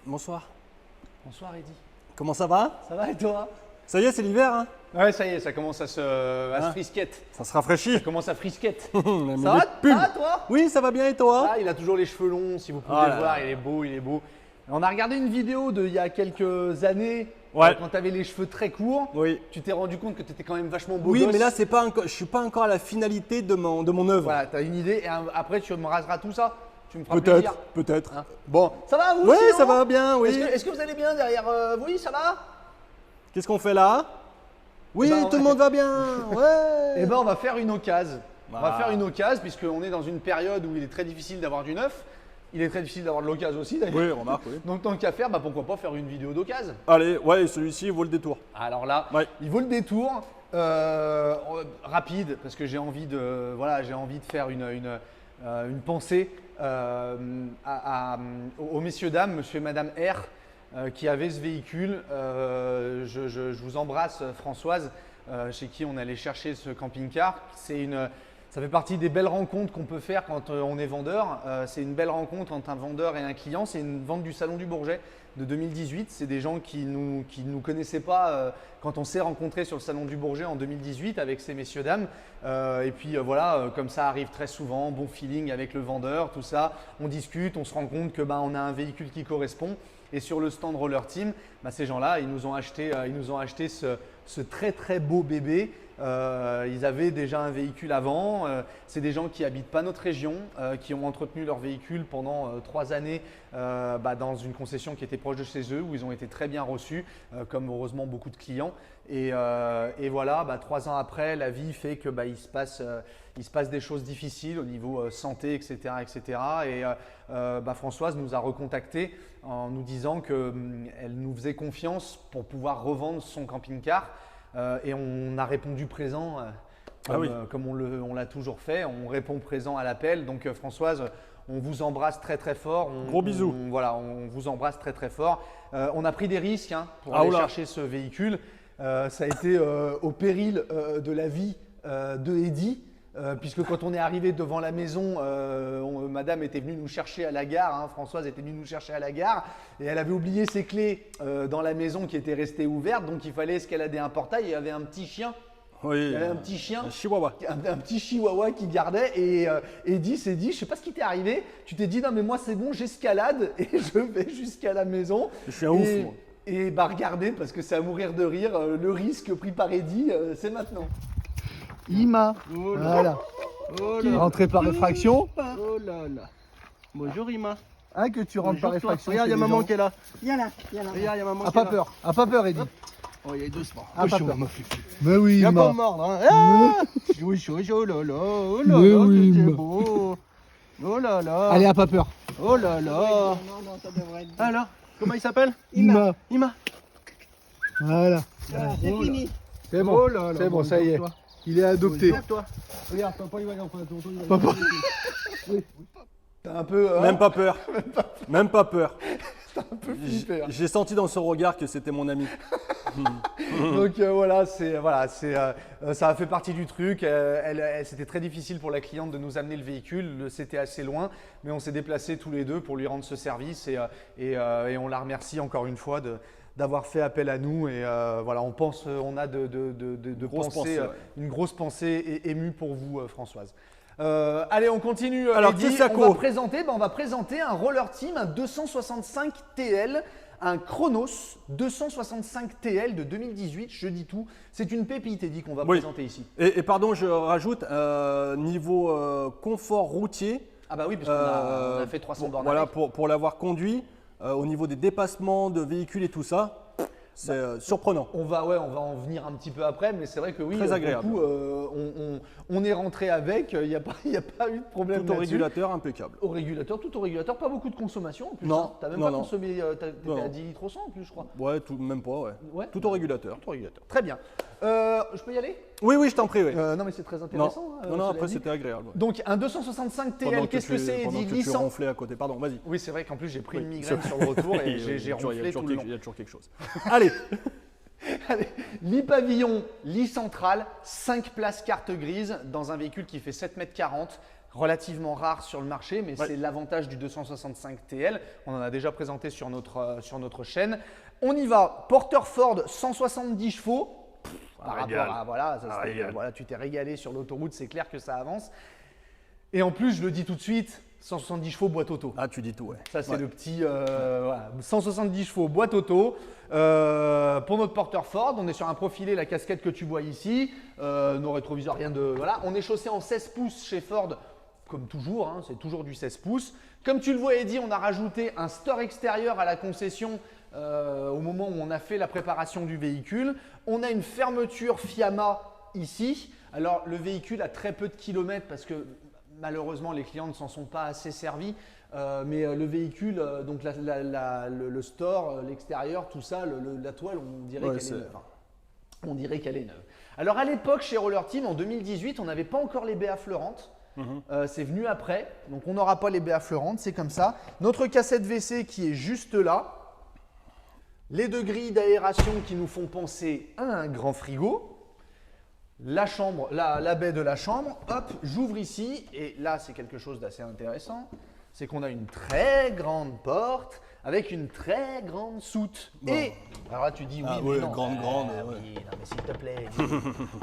Bonsoir. Bonsoir Eddy. Comment ça va? Ça va et toi? Ça y est, c'est l'hiver, hein? Ouais, ça y est, ça commence à se frisquette. Ça se rafraîchit. Ça commence à frisquette. On a mis Ça des va, pulls. toi? Oui, ça va bien et toi? Ah, il a toujours les cheveux longs, si vous pouvez Ah le là voir, là. il est beau, il est beau. On a regardé une vidéo d'il y a quelques années, Ouais. quand tu avais les cheveux très courts. Oui. Tu t'es rendu compte que tu étais quand même vachement beau Oui, gosse. mais là, c'est pas encore, je suis pas encore à la finalité de mon œuvre. Voilà, tu as une idée et après tu me raseras tout ça. Tu me feras Peut-être, plaisir. peut-être. Hein. Bon, ça va vous Oui, sinon ça va bien, oui. Est-ce que vous allez bien derrière Oui, ça va? Qu'est-ce qu'on fait là? Oui, ben, tout le monde va bien. Ouais. Eh ben, on va faire une occasion. On va Ah. faire une occasion puisqu'on est dans une période où il est très difficile d'avoir du neuf. Il est très difficile d'avoir de l'occasion aussi d'ailleurs. Oui, remarque, oui. Donc tant qu'à faire, bah, pourquoi pas faire une vidéo d'occasion. Allez, ouais, celui-ci vaut le détour. Alors là, Ouais. il vaut le détour. Rapide parce que j'ai envie de faire une pensée aux messieurs dames, monsieur et madame R, qui avaient ce véhicule. Je vous embrasse Françoise, chez qui on allait chercher ce camping-car. Ça fait partie des belles rencontres qu'on peut faire quand on est vendeur. C'est une belle rencontre entre un vendeur et un client. C'est une vente du Salon du Bourget de 2018. C'est des gens qui nous connaissaient pas quand on s'est rencontrés sur le Salon du Bourget en 2018 avec ces messieurs dames. Et puis voilà, comme ça arrive très souvent, bon feeling avec le vendeur, tout ça. On discute, on se rend compte que on a un véhicule qui correspond. Et sur le stand Roller Team, ces gens-là, ils nous ont acheté ce très très beau bébé. Ils avaient déjà un véhicule avant. C'est des gens qui habitent pas notre région, qui ont entretenu leur véhicule pendant 3 années dans une concession qui était proche de chez eux, où ils ont été très bien reçus, comme heureusement beaucoup de clients. Et voilà, 3 ans après, la vie fait que il se passe des choses difficiles au niveau santé, etc., etc. Et Françoise nous a recontactés en nous disant qu'elle nous faisait confiance pour pouvoir revendre son camping-car. Et on a répondu présent comme on l'a toujours fait. On répond présent à l'appel. Donc Françoise, on vous embrasse très très fort. Gros bisous. On vous embrasse très très fort. On a pris des risques pour aller chercher ce véhicule. Ça a été au péril de la vie de Eddy. Puisque quand on est arrivé devant la maison, madame était venue nous chercher à la gare, Françoise était venue nous chercher à la gare et elle avait oublié ses clés dans la maison qui était restée ouverte, donc il fallait escalader un portail et il y avait un petit chien. Oui. Il y avait un petit chien, Un chihuahua. un petit chihuahua qui gardait et Eddy s'est dit, je sais pas ce qui t'est arrivé, tu t'es dit non mais moi c'est bon, j'escalade et je vais jusqu'à la maison. Je suis un ouf, moi. Et regardez, parce que c'est à mourir de rire, le risque pris par Eddy, c'est maintenant. Ima, Oh là. voilà, Oh qui est rentré par réfraction. Oh là là. Bonjour Ima. Que tu rentres par réfraction. Regarde, il y a chez les maman gens. qui est là. Viens là, viens là. Regarde, il y a maman Ah, qui est pas là. peur, pas peur, Eddy. Oh, il y a doucement. Ah, pas peur. ma fille. Mais oui, Viens pas me Ima. mordre, hein. Ah oui, oh là là, oh là Mais là, oui, que t'es ma. beau. Oh là là. Allez, à pas peur. Oh là là. Non, non, ça devrait être bon. Alors, comment il s'appelle? Ima. Ima. Voilà. Voilà, c'est fini. C'est bon, Oh là là, c'est bon, ça y est. toi. Il est adopté. Toi. Regarde, papa, il va aller en prendre tonton. Papa. T'as un peu. Même pas peur. Même pas peur. un peu flippé. J'ai senti dans son regard que c'était mon ami. Donc ça a fait partie du truc. C'était très difficile pour la cliente de nous amener le véhicule. C'était assez loin, mais on s'est déplacés tous les deux pour lui rendre ce service et on la remercie encore une fois d'avoir fait appel à nous. Et voilà, on a une grosse pensée émue pour vous, Françoise. Allez, on continue. Alors, Eddy. Tessaco. On va présenter un Roller Team, un 265 TL, un Chronos 265 TL de 2018. Je dis tout. C'est une pépite, Eddy, qu'on va Oui. présenter ici. Et pardon, je rajoute, niveau confort routier. Ah bah oui, parce qu'on a fait 300 bornes. Voilà, avec. pour l'avoir conduit, au niveau des dépassements de véhicules et tout ça, c'est surprenant. On va en venir un petit peu après, mais c'est vrai que oui, Très agréable. du coup, on est rentré avec, il n'y a pas eu de problème Tout au là-dessus. régulateur, impeccable. Tout au régulateur, pas beaucoup de consommation en plus. Non, T'as même non, pas non. consommé, t'étais Non. à 10 litres au 100 en plus, je crois. Ouais, même pas, ouais. Ouais. Tout au régulateur. Tout au régulateur. Très bien. Je peux y aller? Oui, je t'en prie, oui. Non, mais c'est très Non, intéressant. non, cela après dit. c'était agréable. ouais. Donc un 265 Pendant TL, qu'est-ce que c'est, pendant Eddy? que tu Glissant. ronflais à côté. Pardon, vas-y. Oui, c'est vrai qu'en plus j'ai pris une Oui, migraine c'est sur le retour et Oui, j'ai il y a ronflé tout le long. il y a toujours quelque chose. Allez, Allez, lit pavillon, lit central, 5 places carte grise dans un véhicule qui fait 7,40 m, relativement rare sur le marché, mais c'est l'avantage du 265 TL. On en a déjà présenté sur notre chaîne. On y va, porteur Ford 170 chevaux. Par rapport à, voilà, tu t'es régalé sur l'autoroute, c'est clair que ça avance. Et en plus, je le dis tout de suite, 170 chevaux boîte auto. Ah, tu dis tout, ouais. Ça, c'est le petit 170 chevaux boîte auto. Pour notre porteur Ford, on est sur un profilé, la casquette que tu vois ici. Nos rétroviseurs, rien de… Voilà. On est chaussé en 16 pouces chez Ford, comme toujours. Hein, c'est toujours du 16 pouces. Comme tu le vois, Eddy, on a rajouté un store extérieur à la concession au moment où on a fait la préparation du véhicule. On a une fermeture Fiamma ici. Alors, le véhicule a très peu de kilomètres parce que malheureusement, les clients ne s'en sont pas assez servis. Mais le véhicule, donc le store, l'extérieur, tout ça, la toile, on dirait qu'elle est neuve. On dirait qu'elle est neuve. Alors à l'époque, chez Roller Team, en 2018, on n'avait pas encore les baies affleurantes. C'est venu après, donc on n'aura pas les baies affleurantes, c'est comme ça. Notre cassette WC qui est juste là. Les deux grilles d'aération qui nous font penser à un grand frigo. La chambre, la baie de la chambre, hop, j'ouvre ici et là c'est quelque chose d'assez intéressant, c'est qu'on a une très grande porte avec une très grande soute. Bon. Et alors là tu dis oui, mais non, grande. Oui, non mais s'il te plaît,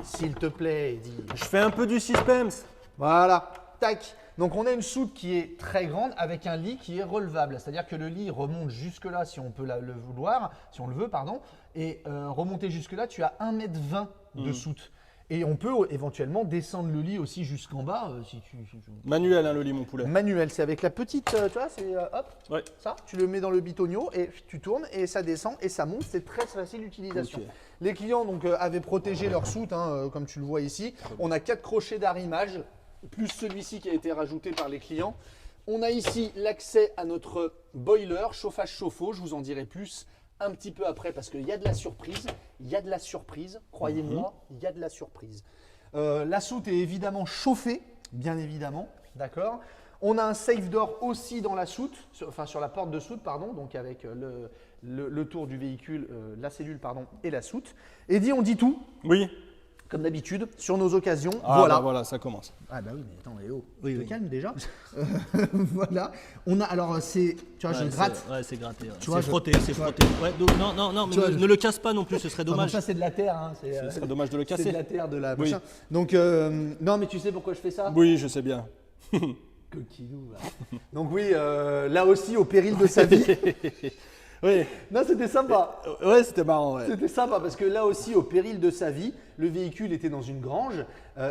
s'il te plaît, Eddy. Je fais un peu du suspense. Voilà, tac. Donc on a une soute qui est très grande avec un lit qui est relevable, c'est-à-dire que le lit remonte jusque là si on peut le vouloir, si on le veut, pardon, et remonter jusque là, tu as 1,20 m de soute. Et on peut éventuellement descendre le lit aussi jusqu'en bas. Si tu… Manuel, hein, le lit, mon poulet. Manuel, c'est avec la petite, tu vois, c'est hop, ça, tu le mets dans le bitonio et tu tournes et ça descend et ça monte, c'est très facile d'utilisation. Okay. Les clients donc, avaient protégé leur soute, hein, comme tu le vois ici. On a 4 crochets d'arrimage, plus celui-ci qui a été rajouté par les clients. On a ici l'accès à notre boiler, chauffage chauffe-eau, je vous en dirai plus un petit peu après parce qu'il y a de la surprise, croyez-moi, il y a de la surprise. La soute est évidemment chauffée, bien évidemment, d'accord. On a un safe door aussi dans la soute, sur la porte de soute, pardon, donc avec le tour du véhicule, la cellule, pardon, et la soute. Eddy, on dit tout. Oui. Comme d'habitude, sur nos occasions. Voilà, ça commence. Ah bah oui, mais attends, te calme déjà. Voilà. On a, alors c'est, tu vois, je gratte. C'est gratté. Tu vois, c'est frotté. Ouais, donc, non, mais ne le casse pas non plus, ce serait dommage. Ça c'est de la terre, hein. Ce serait dommage de le casser. C'est de la terre, de la oui. machin. Donc, non, mais tu sais pourquoi je fais ça? Oui, je sais bien. Coquillou. Donc oui, là aussi au péril de sa vie. Oui. Non, c'était sympa. Ouais, c'était marrant. Ouais. C'était sympa parce que là aussi, au péril de sa vie, le véhicule était dans une grange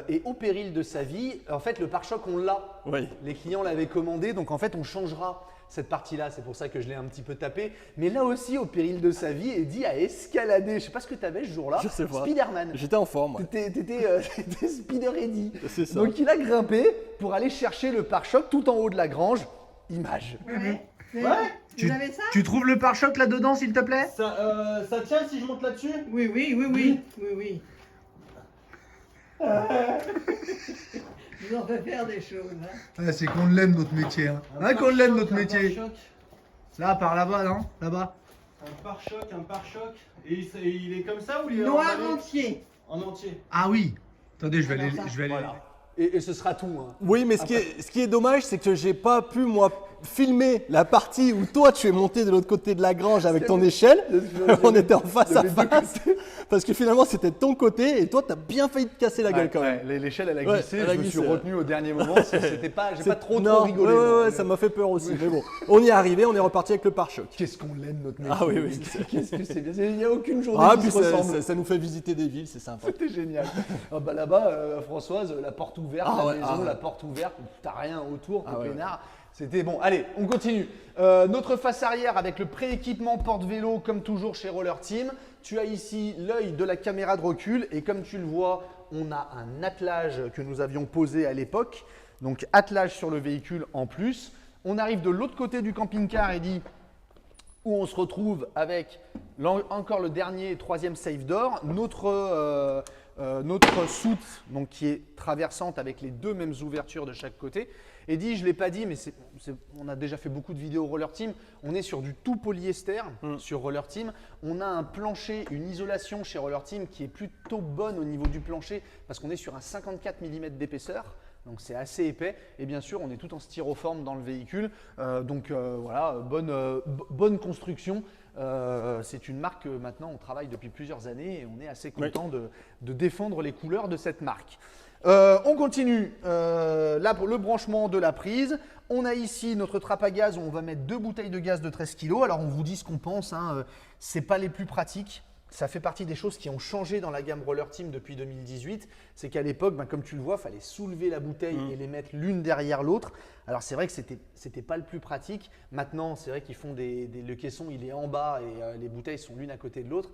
et au péril de sa vie, en fait, le pare-choc, on l'a. Oui. Les clients l'avaient commandé, donc en fait, on changera cette partie-là. C'est pour ça que je l'ai un petit peu tapé. Mais là aussi, au péril de sa vie, Eddy a escaladé. Je ne sais pas ce que tu avais ce jour-là. Je sais pas. Spider-Man. J'étais en forme. T'étais Spider Eddy. C'est ça. Donc il a grimpé pour aller chercher le pare-choc tout en haut de la grange. Image. Ouais. Vous avez ça? Tu trouves le pare-choc là-dedans, s'il te plaît? Ça tient si je monte là-dessus? Oui. Vous en faites faire des choses. Hein. Ah, c'est qu'on l'aime notre métier. Hein. Qu'on l'aime notre métier. Là, par là-bas, non? Là-bas. Un pare-choc. Et il est comme ça ou il est noir entier? En entier. Ah oui. Attendez, je vais aller. Voilà. Et ce sera tout. Hein. Oui, mais ce qui est dommage, c'est que j'ai pas pu, moi, filmer la partie où toi, tu es monté de l'autre côté de la grange avec ton échelle. On était en face à face. Parce que finalement, c'était de ton côté et toi, tu as bien failli te casser la gueule quand même. L'échelle, elle a glissé. Je me suis retenu au dernier moment. J'ai pas trop rigolé. Ouais, ça m'a fait peur aussi. Mais bon, on y est arrivé, on est reparti avec le pare-choc. Qu'est-ce qu'on l'aime, notre métier. Ah oui. Qu'est-ce que c'est bien. Il n'y a aucune journée qui se ressemble. Ça nous fait visiter des villes, c'est sympa. C'était génial. Bah, là-bas, Françoise, la porte ouverte, la porte ouverte, t'as rien autour, t'es peinard. C'était bon. Allez, on continue. Notre face arrière avec le pré-équipement porte-vélo, comme toujours chez Roller Team. Tu as ici l'œil de la caméra de recul et comme tu le vois, on a un attelage que nous avions posé à l'époque. Donc, attelage sur le véhicule en plus. On arrive de l'autre côté du camping-car, Eddy, où on se retrouve avec encore le dernier, troisième safe door. Notre soute donc, qui est traversante avec les deux mêmes ouvertures de chaque côté. Eddy, je ne l'ai pas dit, mais on a déjà fait beaucoup de vidéos Roller Team. On est sur du tout polyester sur Roller Team. On a un plancher, une isolation chez Roller Team qui est plutôt bonne au niveau du plancher parce qu'on est sur un 54 mm d'épaisseur. donc c'est assez épais. Et bien sûr, on est tout en styroforme dans le véhicule. Voilà, bonne construction. C'est une marque que maintenant on travaille depuis plusieurs années et on est assez content de défendre les couleurs de cette marque. On continue. Là, pour le branchement de la prise, on a ici notre trappe à gaz où on va mettre 2 bouteilles de gaz de 13 kg. Alors, on vous dit ce qu'on pense, hein, c'est pas les plus pratiques. Ça fait partie des choses qui ont changé dans la gamme Roller Team depuis 2018. C'est qu'à l'époque, comme tu le vois, il fallait soulever la bouteille et les mettre l'une derrière l'autre. Alors, c'est vrai que c'était pas le plus pratique. Maintenant, c'est vrai qu'ils font le caisson, il est en bas et les bouteilles sont l'une à côté de l'autre.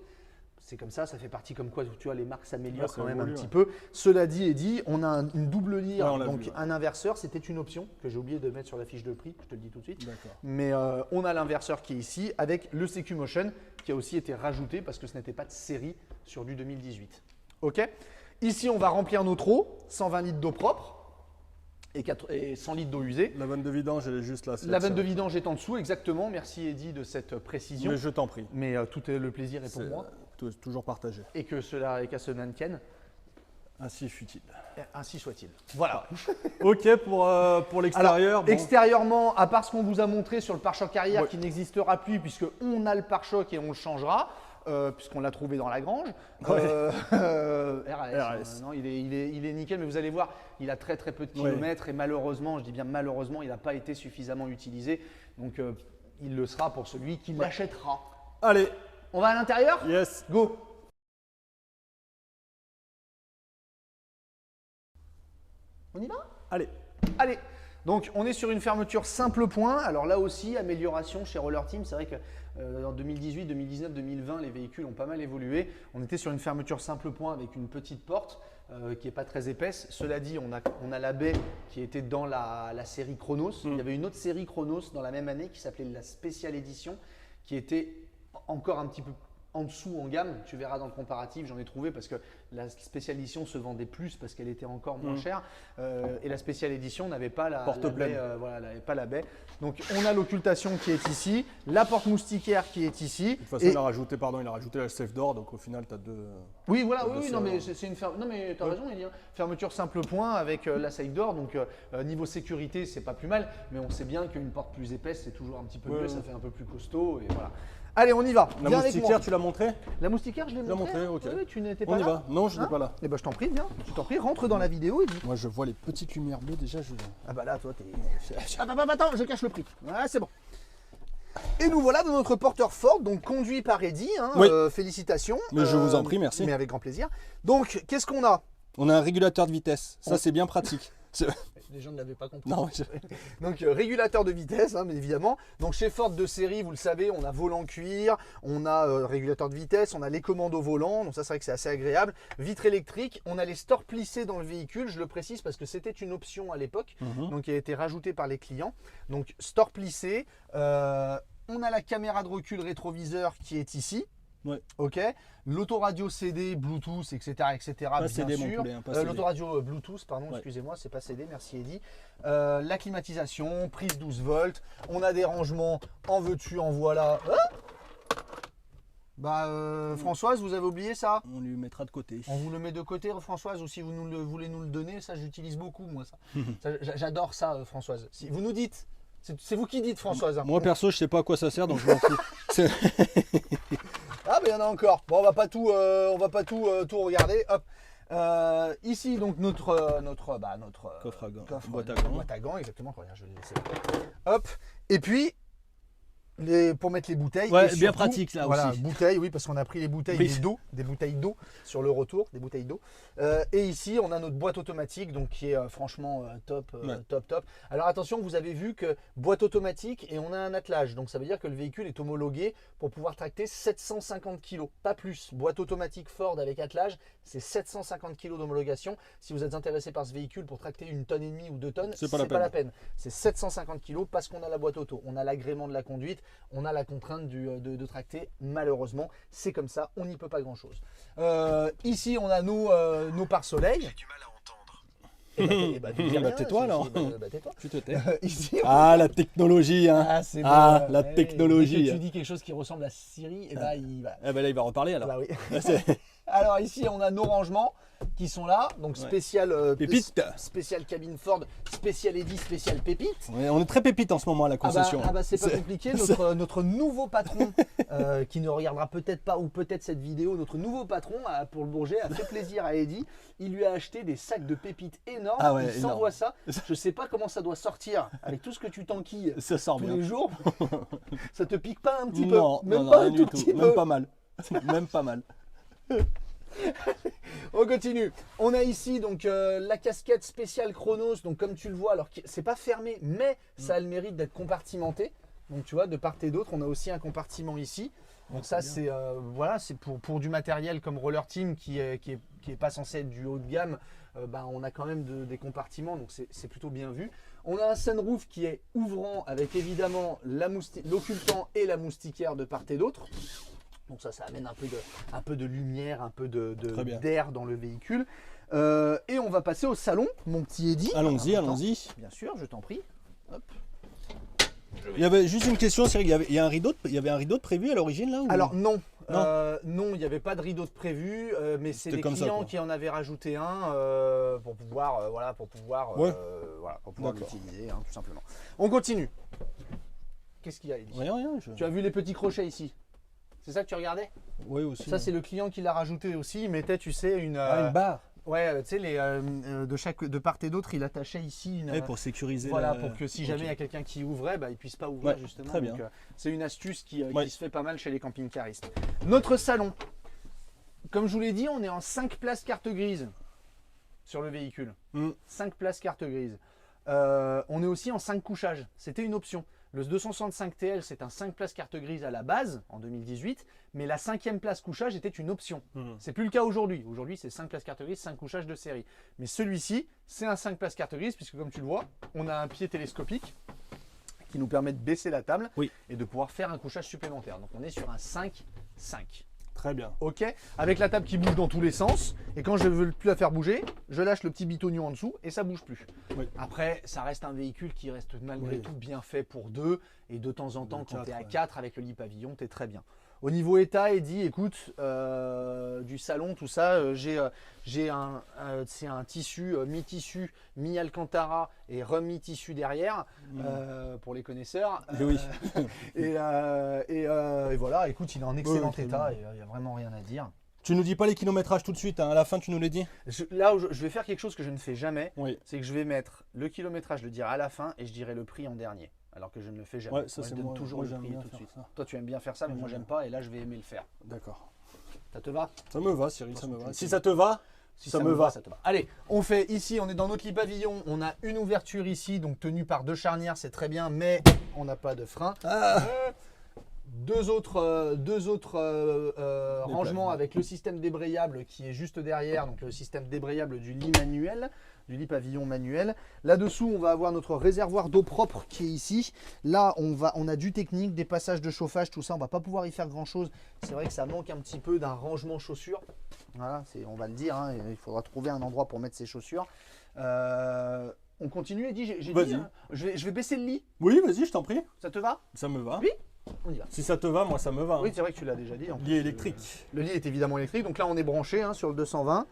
C'est comme ça fait partie comme quoi, tu vois, les marques s'améliorent quand même un petit peu. Cela dit, on a une double lyre, donc un inverseur, c'était une option que j'ai oublié de mettre sur la fiche de prix, je te le dis tout de suite. Mais on a l'inverseur qui est ici avec le CQ Motion qui a aussi été rajouté parce que ce n'était pas de série sur du 2018. Ok. Ici, on va remplir nos trous, 120 litres d'eau propre et 100 litres d'eau usée. La vanne de vidange, elle est juste là. La vanne de vidange est en dessous, exactement. Merci Eddy de cette précision. Mais je t'en prie. Mais tout le plaisir est pour moi. Toujours partagé. Et qu'à cela ne tienne. Ainsi fut-il. Ainsi soit-il. Voilà. Ok pour l'extérieur. Extérieurement, à part ce qu'on vous a montré sur le pare-choc arrière qui n'existera plus puisqu'on a le pare-choc et on le changera. Puisqu'on l'a trouvé dans la grange. RAS. Non, il est nickel, mais vous allez voir, il a très peu de kilomètres et malheureusement, je dis bien malheureusement, il n'a pas été suffisamment utilisé. Donc, il le sera pour celui qui l'achètera. Allez. On va à l'intérieur? Yes. Go. On y va? Allez. Donc, on est sur une fermeture simple point. Alors là aussi, amélioration chez Roller Team. C'est vrai que en 2018, 2019, 2020, les véhicules ont pas mal évolué. On était sur une fermeture simple point avec une petite porte qui n'est pas très épaisse. Cela dit, on a la baie qui était dans la série Chronos. Il y avait une autre série Chronos dans la même année qui s'appelait la Special Edition qui était encore un petit peu en dessous en gamme. Tu verras dans le comparatif, j'en ai trouvé parce que la Special Edition se vendait plus parce qu'elle était encore moins chère et la Special Edition n'avait pas la baie, n'avait pas la baie. Donc on a l'occultation qui est ici, la porte moustiquaire qui est ici. De toute façon, il a rajouté la safe door, donc au final tu as deux. Oui, voilà, non mais c'est une fermeture. Non mais tu as raison, Elie. Fermeture simple point avec la safe door. Donc niveau sécurité, c'est pas plus mal, mais on sait bien qu'une porte plus épaisse, c'est toujours un petit peu mieux, ça fait un peu plus costaud et voilà. Allez, on y va. La moustiquaire, tu l'as montré? La moustiquaire, je l'ai montré. Ok. Oui, tu n'étais pas là. On y va. Non, je n'étais pas là. Eh ben, je t'en prie, viens. Je t'en prie, rentre dans la vidéo et dis. Moi, je vois les petites lumières bleues déjà. Ah bah là, toi, t'es. Attends, je cache le prix. Ouais, c'est bon. Et nous voilà dans notre porteur Ford, donc conduit par Eddy. Félicitations. Mais je vous en prie, merci. Mais avec grand plaisir. Donc, qu'est-ce qu'on a? On a un régulateur de vitesse. Ça, c'est bien pratique. Les gens ne l'avaient pas compris. Non, Donc régulateur de vitesse, bien évidemment. Donc chez Ford de série, vous le savez, on a volant cuir, on a régulateur de vitesse, on a les commandes au volant. Donc ça, c'est vrai que c'est assez agréable. Vitre électrique, on a les stores plissés dans le véhicule. Je le précise parce que c'était une option à l'époque, donc qui a été rajoutée par les clients. Donc store plissé. On a la caméra de recul rétroviseur qui est ici. Ouais. Ok. L'autoradio CD, Bluetooth, etc. Pas bien CD, sûr. mon poulet, hein, pas CD. L'autoradio Bluetooth, pardon, excusez-moi, c'est pas CD, merci Eddy. La climatisation, prise 12 volts. On a des rangements en veux-tu, en voilà. Françoise, vous avez oublié ça? On lui mettra de côté. On vous le met de côté, Françoise, ou si vous voulez nous le donner, ça j'utilise beaucoup, moi. J'adore ça, Françoise. Si vous nous dites. C'est vous qui dites, Françoise. Moi, perso, je sais pas à quoi ça sert, donc je m'en fous. Ah, mais il y en a encore. Bon, on va pas tout regarder. Hop. Ici, donc, notre coffre à gants. Boîte à gants, exactement. Regarde, je vais laisser là. Hop. Et puis, pour mettre les bouteilles. Ouais, et bien surtout, pratique là voilà, aussi. Bouteilles, oui, parce qu'on a pris les bouteilles des bouteilles d'eau sur le retour, des bouteilles d'eau. Et ici, on a notre boîte automatique, donc qui est franchement top. Alors attention, vous avez vu que boîte automatique et on a un attelage, donc ça veut dire que le véhicule est homologué pour pouvoir tracter 750 kg, pas plus. Boîte automatique Ford avec attelage, c'est 750 kg d'homologation. Si vous êtes intéressé par ce véhicule pour tracter 1,5 tonne ou 2 tonnes, c'est pas la peine. C'est 750 kg parce qu'on a la boîte auto, on a l'agrément de la conduite. On a la contrainte de tracter, malheureusement, c'est comme ça, on n'y peut pas grand chose. Ici, on a nos pare-soleil. J'ai du mal à entendre. Tais-toi là. Tais-toi. Tu te tais. Ici, La technologie. Hein. c'est la bon. technologie. Dès que tu dis quelque chose qui ressemble à Siri, et il va. Là, il va reparler alors. Bah oui. Alors ici, on a nos rangements qui sont là. Donc spécial Pépite. spécial cabine Ford, spécial Eddy, spécial pépite. Ouais, on est très pépite en ce moment à la concession. C'est pas compliqué. Notre nouveau patron, qui ne regardera peut-être pas ou peut-être cette vidéo, notre nouveau patron pour le Bourget a fait plaisir à Eddy. Il lui a acheté des sacs de pépites énormes. Ah ouais, il s'envoie ça. Je sais pas comment ça doit sortir avec tout ce que tu t'enquilles Ça sort tous bien. les jours. Ça te pique pas un petit Non, peu? Même non, pas rien un du tout tout. petit Même peu. pas mal. Même pas mal. On continue. On a ici donc la casquette spéciale Chronos. Donc comme tu le vois, alors c'est pas fermé, mais ça a le mérite d'être compartimenté. Donc tu vois, de part et d'autre, on a aussi un compartiment ici. Donc ça c'est voilà, c'est pour du matériel comme Roller Team qui est pas censé être du haut de gamme. On a quand même des compartiments, donc c'est plutôt bien vu. On a un sunroof qui est ouvrant avec évidemment l'occultant et la moustiquaire de part et d'autre. Donc ça amène un peu de lumière, un peu d'air dans le véhicule. Et on va passer au salon, mon petit Eddy. Allons-y, Alors, allons-y. Bien sûr, je t'en prie. Hop. Il y avait juste une question, Cyril. Il y a un rideau, il y avait un rideau de prévu à l'origine là ou... Alors non, Non. non, il n'y avait pas de rideau de prévu, mais c'est C'était des comme ça, clients quoi. qui en avaient rajouté un pour pouvoir, Ouais. D'accord. l'utiliser, hein, tout simplement. On continue. Qu'est-ce qu'il y a, Eddy? Rien. Tu as vu les petits crochets ici? C'est ça que tu regardais? Oui, aussi. Ça, c'est le client qui l'a rajouté aussi. Il mettait, tu sais, une une barre. ouais, tu sais, de part et d'autre, il attachait ici une. Ouais, pour sécuriser. Voilà, pour que si jamais il y a quelqu'un qui ouvrait, il ne puisse pas ouvrir Ouais, justement. très bien. Donc, c'est une astuce qui Ouais. se fait pas mal chez les camping-caristes. Notre salon, comme je vous l'ai dit, on est en 5 places carte grise sur le véhicule. 5 places carte grise. On est aussi en 5 couchages. C'était une option. Le 265 TL, c'est un 5 places carte grise à la base en 2018, mais la 5e place couchage était une option. C'est plus le cas aujourd'hui. Aujourd'hui, c'est 5 places carte grise, 5 couchages de série. Mais celui-ci, c'est un 5 places carte grise, puisque comme tu le vois, on a un pied télescopique qui nous permet de baisser la table et de pouvoir faire un couchage supplémentaire. Donc on est sur un 5-5. Très bien. Ok, avec la table qui bouge dans tous les sens. Et quand je ne veux plus la faire bouger, je lâche le petit bitognon en dessous et ça bouge plus. Oui. Après, ça reste un véhicule qui reste malgré tout bien fait pour deux. Et de temps en temps, quand tu es à 4 avec le lit pavillon, tu es très bien. Au niveau état, Eddy, écoute, du salon, tout ça, c'est un tissu, mi-tissu, mi-alcantara et remis-tissu derrière, pour les connaisseurs. Oui. Et voilà, écoute, il est en excellent état, il n'y a vraiment rien à dire. Tu nous dis pas les kilométrages tout de suite, hein. À la fin tu nous les dis. Là, je vais faire quelque chose que je ne fais jamais, Oui. c'est que je vais mettre le kilométrage, je le dirai à la fin, et je dirai le prix en dernier. Alors que je ne le fais jamais. Ouais, ça, Moi, c'est je donne moi. toujours Moi, le j'aime prix bien tout de faire suite. ça. Toi, tu aimes bien faire ça, mais moi, j'aime pas, et là, je vais aimer le faire. D'accord. Ça te va? Ça me va, Cyril, ça me va. tu- Si ça te va, Si ça me va. ça te va. Allez, on fait ici, on est dans notre lit pavillon, on a une ouverture ici, donc tenue par 2 charnières, c'est très bien, mais on n'a pas de frein. Deux autres rangements avec le système débrayable qui est juste derrière, donc le système débrayable du lit manuel, du lit pavillon manuel. Là-dessous, on va avoir notre réservoir d'eau propre qui est ici. Là, on a du technique, des passages de chauffage, tout ça. On va pas pouvoir y faire grand-chose. C'est vrai que ça manque un petit peu d'un rangement chaussures. Voilà, on va le dire, hein, il faudra trouver un endroit pour mettre ses chaussures. On continue, Eddy, j'ai Vas-y. dit, hein, je vais baisser le lit. Oui, vas-y, je t'en prie. Ça te va? Ça me va. Oui. On y va. Si ça te va, moi ça me va. Oui, c'est vrai que tu l'as déjà dit. En Lit plus. électrique. Le lit est évidemment électrique. Donc là, on est branché sur le 220.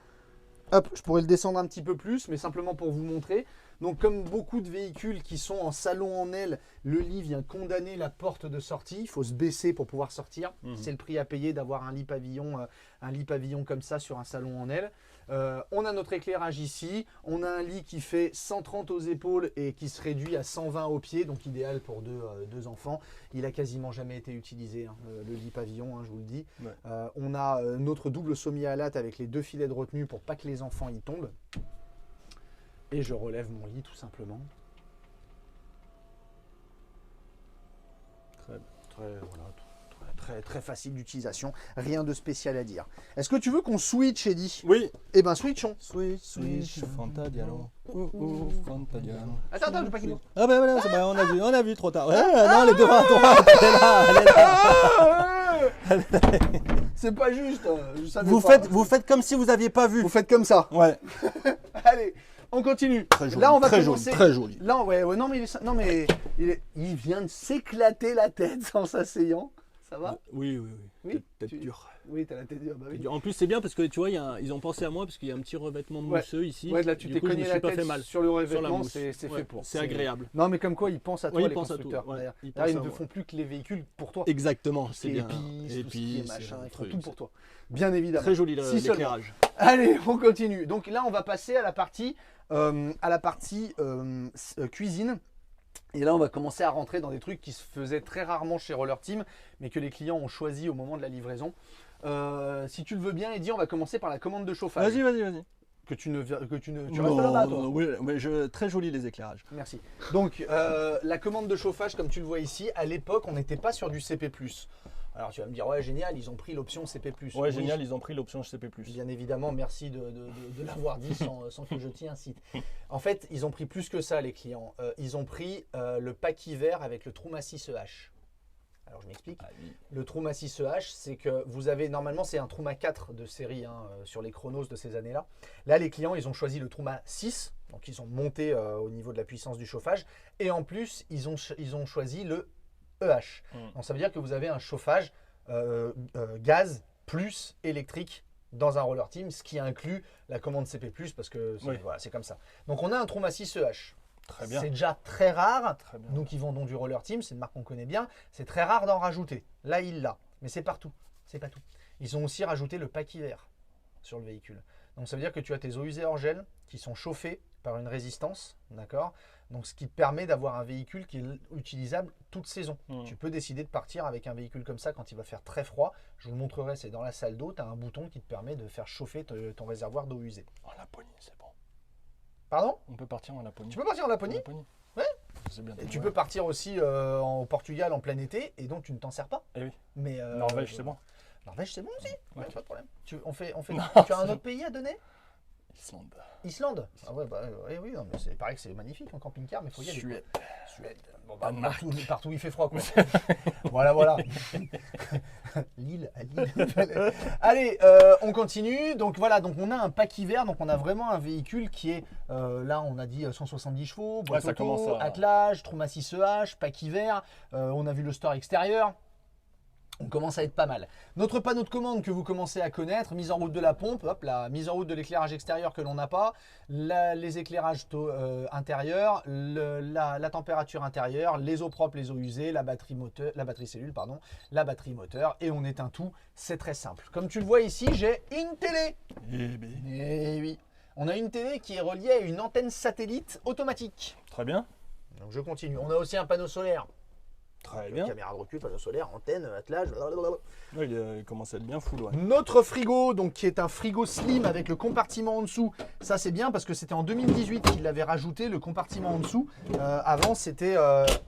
Hop, je pourrais le descendre un petit peu plus, mais simplement pour vous montrer. Donc, comme beaucoup de véhicules qui sont en salon en aile, le lit vient condamner la porte de sortie. Il faut se baisser pour pouvoir sortir. C'est le prix à payer d'avoir un lit pavillon comme ça sur un salon en aile. On a notre éclairage ici. On a un lit qui fait 130 aux épaules et qui se réduit à 120 aux pieds, donc idéal pour deux enfants. Il a quasiment jamais été utilisé, hein, le lit pavillon, hein, je vous le dis. Ouais. On a notre double sommier à latte avec les 2 filets de retenue pour pas que les enfants y tombent. Et je relève mon lit tout simplement. Très facile d'utilisation, rien de spécial à dire. Est-ce que tu veux qu'on switch, Eddy? Oui. Eh ben switchons. Switch, Fantadiano. Fantadiano. Attends, je veux pas qu'il monte. Ah bah voilà, on a vu trop tard. Ouais, non, les deux à droite, elle est là. C'est pas juste. Je savais pas. Vous faites comme si vous aviez pas vu. Vous faites comme ça. Ouais. Allez, on continue. Très joli, Là, on va très commencer. joli, très joli. Là, ouais, non mais il vient de s'éclater la tête en s'asseyant. Ça va? Oui. Oui, Peut-être tu- dur. Oui, t'as la tête dure, bah oui. En plus, c'est bien parce que tu vois, ils ont pensé à moi parce qu'il y a un petit revêtement Ouais. mousseux ici. Ouais, là, tu Du t'es coup, je me cogné suis la pas tête fait mal. sur le Sur la revêtement, mousse. c'est Ouais, fait pour. C'est agréable. Non, mais comme quoi, ils pensent à toi, Oui, ils les pensent à tout. constructeurs. Ouais, D'ailleurs, ils D'ailleurs, ils pensent ne à font plus que les véhicules pour toi. Exactement, Tout ce c'est qui est bien. épices, tout ce qui est machin, ils font truc, tout pour toi. Bien évidemment. Très joli Si seulement. l'éclairage. Allez, on continue. Donc là, on va passer à la partie, cuisine. Et là, on va commencer à rentrer dans des trucs qui se faisaient très rarement chez Roller Team, mais que les clients ont choisi au moment de la livraison. Si tu le veux bien, Eddy, on va commencer par la commande de chauffage. Vas-y. Que tu restes Non, là-bas, toi. non, oui, mais très joli les éclairages. Merci. Donc, la commande de chauffage, comme tu le vois ici, à l'époque, on n'était pas sur du CP+. Alors, tu vas me dire, ouais, génial, ils ont pris l'option CP+. Ouais, Oui, génial, ils ont pris l'option CP+. bien évidemment, merci de l'avoir dit sans que je t'y incite. En fait, ils ont pris plus que ça, les clients. Ils ont pris le pack hiver avec le trou massif EH. Alors, je m'explique. Ah, oui. Le trou massif EH, c'est que vous avez, normalement, c'est un Trouma 4 de série sur les chronos de ces années-là. Là, les clients, ils ont choisi le Trouma 6, donc ils ont monté au niveau de la puissance du chauffage. Et en plus, ils ont choisi le EH. Donc, ça veut dire que vous avez un chauffage gaz plus électrique dans un Roller Team, ce qui inclut la commande CP+, parce que Oui. voilà, c'est comme ça. Donc, on a un Trouma 6 EH. Très bien. C'est déjà très rare. Très bien. Nous qui vendons du Roller Team, c'est une marque qu'on connaît bien, c'est très rare d'en rajouter. Là, il l'a. Mais c'est partout. C'est pas tout. Ils ont aussi rajouté le pack hiver sur le véhicule. Donc ça veut dire que tu as tes eaux usées hors gel qui sont chauffées par une résistance, d'accord? Donc ce qui te permet d'avoir un véhicule qui est utilisable toute saison. Tu peux décider de partir avec un véhicule comme ça quand il va faire très froid. Je vous le montrerai, c'est dans la salle d'eau, tu as un bouton qui te permet de faire chauffer ton réservoir d'eau usée. En Laponie, c'est bon. Pardon? On peut partir en Laponie. Tu peux partir en Laponie? Ouais. C'est bien. Et tu peux partir aussi au Portugal en plein été et donc tu ne t'en sers pas. Eh oui. Mais Norvège, c'est bon. Norvège, c'est bon aussi. Ouais, Ok. pas de problème. Tu as c'est un bon. autre pays à donner? Islande. Islande. Ah ouais, bah oui, non, mais c'est pareil que c'est magnifique en camping-car, mais il faut y aller. Suède. Suède. Bon, bah, Danemark. partout où il fait froid, quoi. Voilà. Lille, à Lille. Allez, on continue. Donc voilà, donc on a un pack hiver, donc on a vraiment un véhicule qui est, là on a dit 170 chevaux, boîte ça auto, commence à- attelage, Trouma 6 EH, pack hiver. On a vu le store extérieur. On commence à être pas mal. Notre panneau de commande que vous commencez à connaître, mise en route de la pompe, hop, la mise en route de l'éclairage extérieur que l'on n'a pas, les éclairages intérieurs, la température intérieure, les eaux propres, les eaux usées, la batterie cellule, la batterie moteur, et on éteint tout. C'est très simple. Comme tu le vois ici, j'ai une télé. Eh ben, Et oui, on a une télé qui est reliée à une antenne satellite automatique. très bien. Donc je continue. On a aussi un panneau solaire. Très bien. Caméra de recul, panneau solaire, antenne, attelage, blablabla. Ouais, il commence à être bien full. Ouais. Notre frigo, donc qui est un frigo slim avec le compartiment en dessous, ça c'est bien parce que c'était en 2018 qu'il avait rajouté le compartiment en dessous. Avant c'était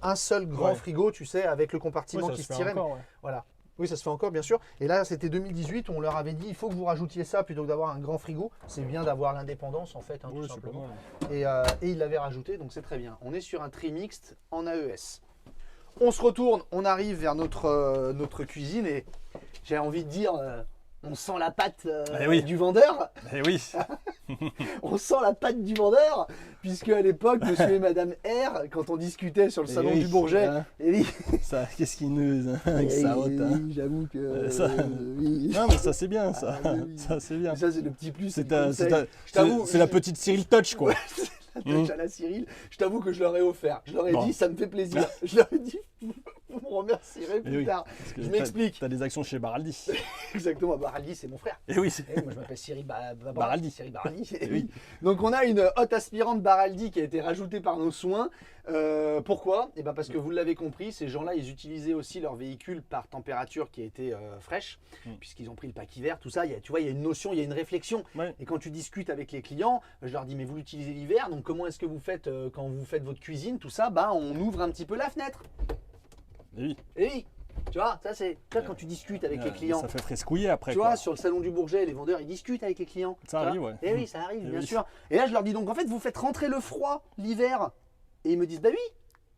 un seul grand Ouais. frigo, tu sais, avec le compartiment Ouais, qui ça se se fait tirait. encore, ouais. Voilà. Oui, ça se fait encore, bien sûr. Et là, c'était 2018, on leur avait dit, il faut que vous rajoutiez ça plutôt que d'avoir un grand frigo. C'est bien d'avoir l'indépendance, en fait, hein, Oui, tout c'est pas simplement. mal. Et il l'avait rajouté, donc c'est très bien. On est sur un tri mixte en AES. On se retourne, on arrive vers notre cuisine et j'ai envie de dire, on sent la patte Eh oui. du vendeur. Eh oui. On sent la patte du vendeur, puisque à l'époque, monsieur et madame R, quand on discutait sur le Eh salon oui, du Bourget, hein. et oui, Ça, qu'est-ce qu'il nous avec sa haute. Hein. oui, j'avoue que. Ça- oui. Non, mais ça c'est bien, ça. Ah, oui. Ça c'est bien. Mais ça, c'est le petit plus. C'est le conseil. Je t'avoue, la petite Cyril Touch, quoi. la touch à la Cyril, je t'avoue que je leur ai offert. Je leur ai Bon. dit, ça me fait plaisir. Je leur ai dit, vous me remercierez plus Eh oui, tard. parce que Je t'as- m'explique. T'as des actions chez Baraldi. Exactement, Baraldi, c'est mon frère. Et oui, c'est. Eh, moi, je m'appelle Cyril Baraldi. Cyril Baraldi. Eh oui. Donc, on a une haute aspirante Baraldi qui a été rajoutée par nos soins. Pourquoi? Eh ben parce que vous l'avez compris, ces gens-là, ils utilisaient aussi leur véhicule par température qui était fraîche, puisqu'ils ont pris le pack hiver, tout ça. Tu vois, il y a une notion, il y a une réflexion. Ouais. Et quand tu discutes avec les clients, je leur dis, mais vous l'utilisez l'hiver, donc comment est-ce que vous faites quand vous faites votre cuisine, tout ça? Bah, on ouvre un petit peu la fenêtre. Et oui. Et oui, tu vois, ça c'est quand tu discutes avec les clients. Ça fait frescouiller après. Tu quoi. vois, sur le salon du Bourget, les vendeurs, ils discutent avec les clients. Ça tu arrive, vois. ouais. Et oui, ça arrive, Eh bien oui. sûr. Et là, je leur dis donc, en fait, vous faites rentrer le froid l'hiver. Et ils me disent, bah oui.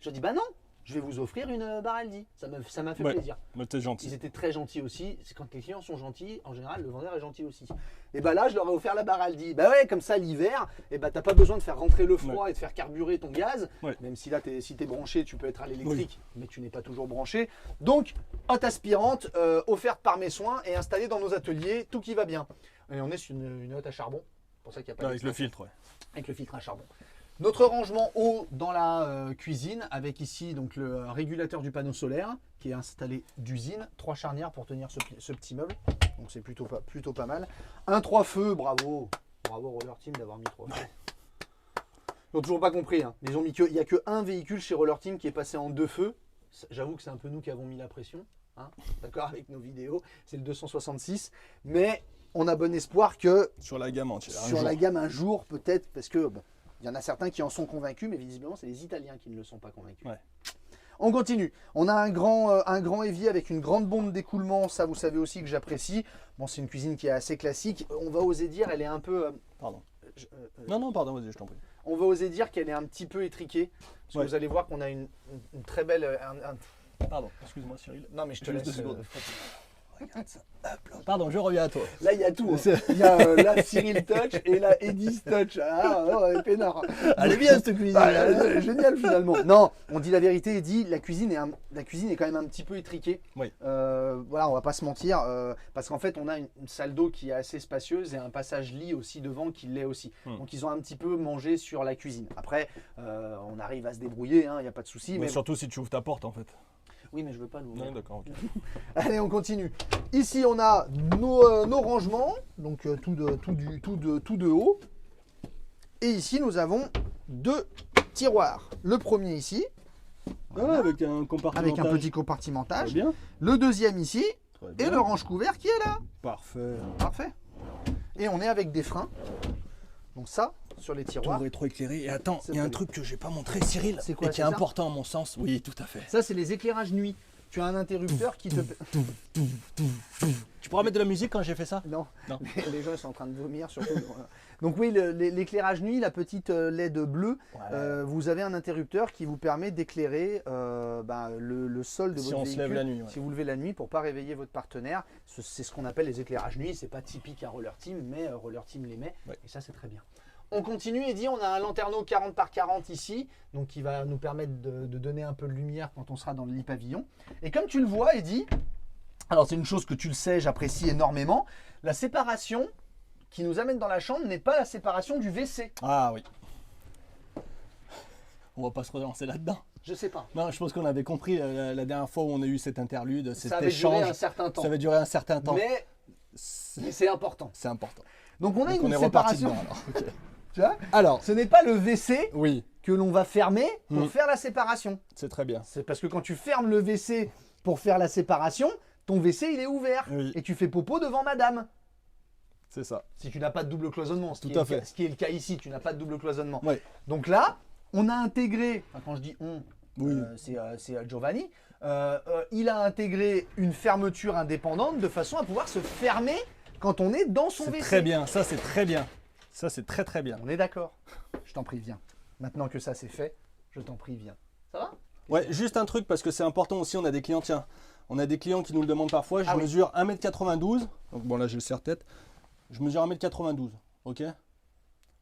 Je dis, bah non. je vais vous offrir une Baraldi. Ça m'a fait Ouais. plaisir. Mais t'es gentil. Ils étaient très gentils aussi. C'est quand les clients sont gentils, en général, le vendeur est gentil aussi. Et bah là, je leur ai offert la Baraldi. Bah ouais, comme ça, l'hiver, et bah t'as pas besoin de faire rentrer le froid et de faire carburer ton gaz. Ouais. Même si là, si t'es branché, tu peux être à l'électrique, mais tu n'es pas toujours branché. Donc, hotte aspirante, offerte par mes soins et installée dans nos ateliers, tout qui va bien. Et on est sur une hotte à charbon. C'est pour ça qu'il n'y a pas Avec le d'extraction. filtre, ouais. Avec le filtre à charbon. Notre rangement eau dans la cuisine avec ici donc le régulateur du panneau solaire qui est installé d'usine. 3 charnières pour tenir ce petit meuble. Donc c'est plutôt pas mal. Un 3 feux, bravo. Bravo Roller Team d'avoir mis 3 feux. Ils n'ont toujours pas compris. Hein. Ils ont mis il n'y a que un véhicule chez Roller Team qui est passé en 2 feux. J'avoue que c'est un peu nous qui avons mis la pression. Hein, d'accord, avec nos vidéos. C'est le 266. Mais on a bon espoir que Sur la gamme entière. sur la gamme un jour peut-être parce que bon, il y en a certains qui en sont convaincus, mais visiblement, c'est les Italiens qui ne le sont pas convaincus. Ouais. On continue. On a un grand évier avec une grande bombe d'écoulement. Ça, vous savez aussi que j'apprécie. Bon, c'est une cuisine qui est assez classique. On va oser dire, elle est un peu... Pardon. Non, pardon, vas-y, je t'en prie. on va oser dire qu'elle est un petit peu étriquée. Parce que Ouais. vous allez voir qu'on a une très belle... Pardon, excuse-moi Cyril. Non, mais je te Juste laisse... 2 secondes. Regarde ça. Hop là. Pardon, je reviens à toi. Là, il y a tout. Hein. Il y a la Cyril Touch et la Eddie's Touch. Ah, ouais, peinard. Elle est bien cette cuisine. Ah, génial finalement. Non, on dit la vérité, Eddie, la cuisine est quand même un petit peu étriquée. Oui. Voilà, on va pas se mentir, parce qu'en fait, on a une salle d'eau qui est assez spacieuse et un passage lit aussi devant qui l'est aussi. Donc ils ont un petit peu mangé sur la cuisine. Après, on arrive à se débrouiller, il n'y a pas de souci. Mais surtout si tu ouvres ta porte en fait. Oui, mais je veux pas l'ouvrir. Non, d'accord, ok. Allez, on continue. Ici, on a nos rangements, donc tout de haut. Et ici, nous avons 2 tiroirs. Le premier ici, Ah, avec un compartimentage. avec un petit compartimentage. Très bien. Le deuxième ici, Très et bien. le range-couvert qui est là. Parfait. Parfait. Et on est avec des freins. Donc ça, sur les tiroirs. Tout rétroéclairé. Et attends, C'est il y a un très truc que j'ai pas montré, Cyril, C'est quoi, et qui est c'est ça important à mon sens. Oui, tout à fait. Ça, c'est les éclairages nuit. Tu as un interrupteur qui te... Tu pourras mettre de la musique quand j'ai fait ça? Non, Non. les gens ils sont en train de vomir surtout. Donc oui, l'éclairage nuit, la petite LED bleue, vous avez un interrupteur qui vous permet d'éclairer le sol de Si votre on se véhicule. lève la nuit. Ouais. Si vous levez la nuit pour pas réveiller votre partenaire, c'est ce qu'on appelle les éclairages nuit. C'est pas typique à Roller Team, mais Roller Team les met Ouais. et ça c'est très bien. On continue et dit on a un lanterneau 40 par 40 ici, donc qui va nous permettre de donner un peu de lumière quand on sera dans le lit pavillon. Et comme tu le vois, Eddy, alors c'est une chose que tu le sais, j'apprécie énormément, la séparation qui nous amène dans la chambre n'est pas la séparation du WC. Ah oui. On va pas se relancer là-dedans. Je sais pas. Non, je pense qu'on avait compris la dernière fois où on a eu cet interlude, cet Ça avait duré échange. un certain temps. Ça avait duré un certain temps. Mais C'est c'est important. important. Donc on a Donc une on est reparti séparation. dedans alors. Ok. Tu vois, Alors, ce n'est pas le WC oui, que l'on va fermer pour Mm. faire la séparation. c'est très bien. C'est parce que quand tu fermes le WC pour faire la séparation, ton WC il est ouvert Oui. et tu fais popo devant madame. C'est ça. Si tu n'as pas de double cloisonnement, ce Tout qui est à le cas- fait. ce qui est le cas ici, tu n'as pas de double cloisonnement. Ouais. Donc là, on a intégré, enfin, quand je dis on, Oui. c'est Giovanni, il a intégré une fermeture indépendante de façon à pouvoir se fermer quand on est dans son C'est WC. très bien. Ça, c'est très bien. Ça, c'est très très bien. On est d'accord. Je t'en prie, viens. Maintenant que ça c'est fait, je t'en prie, viens. Ça va? Ouais, juste un truc parce que c'est important aussi. On a des clients, tiens, on a des clients qui nous le demandent parfois. Je Ah oui. mesure 1m92. Donc bon, là, j'ai le serre-tête. Je mesure 1m92. Ok.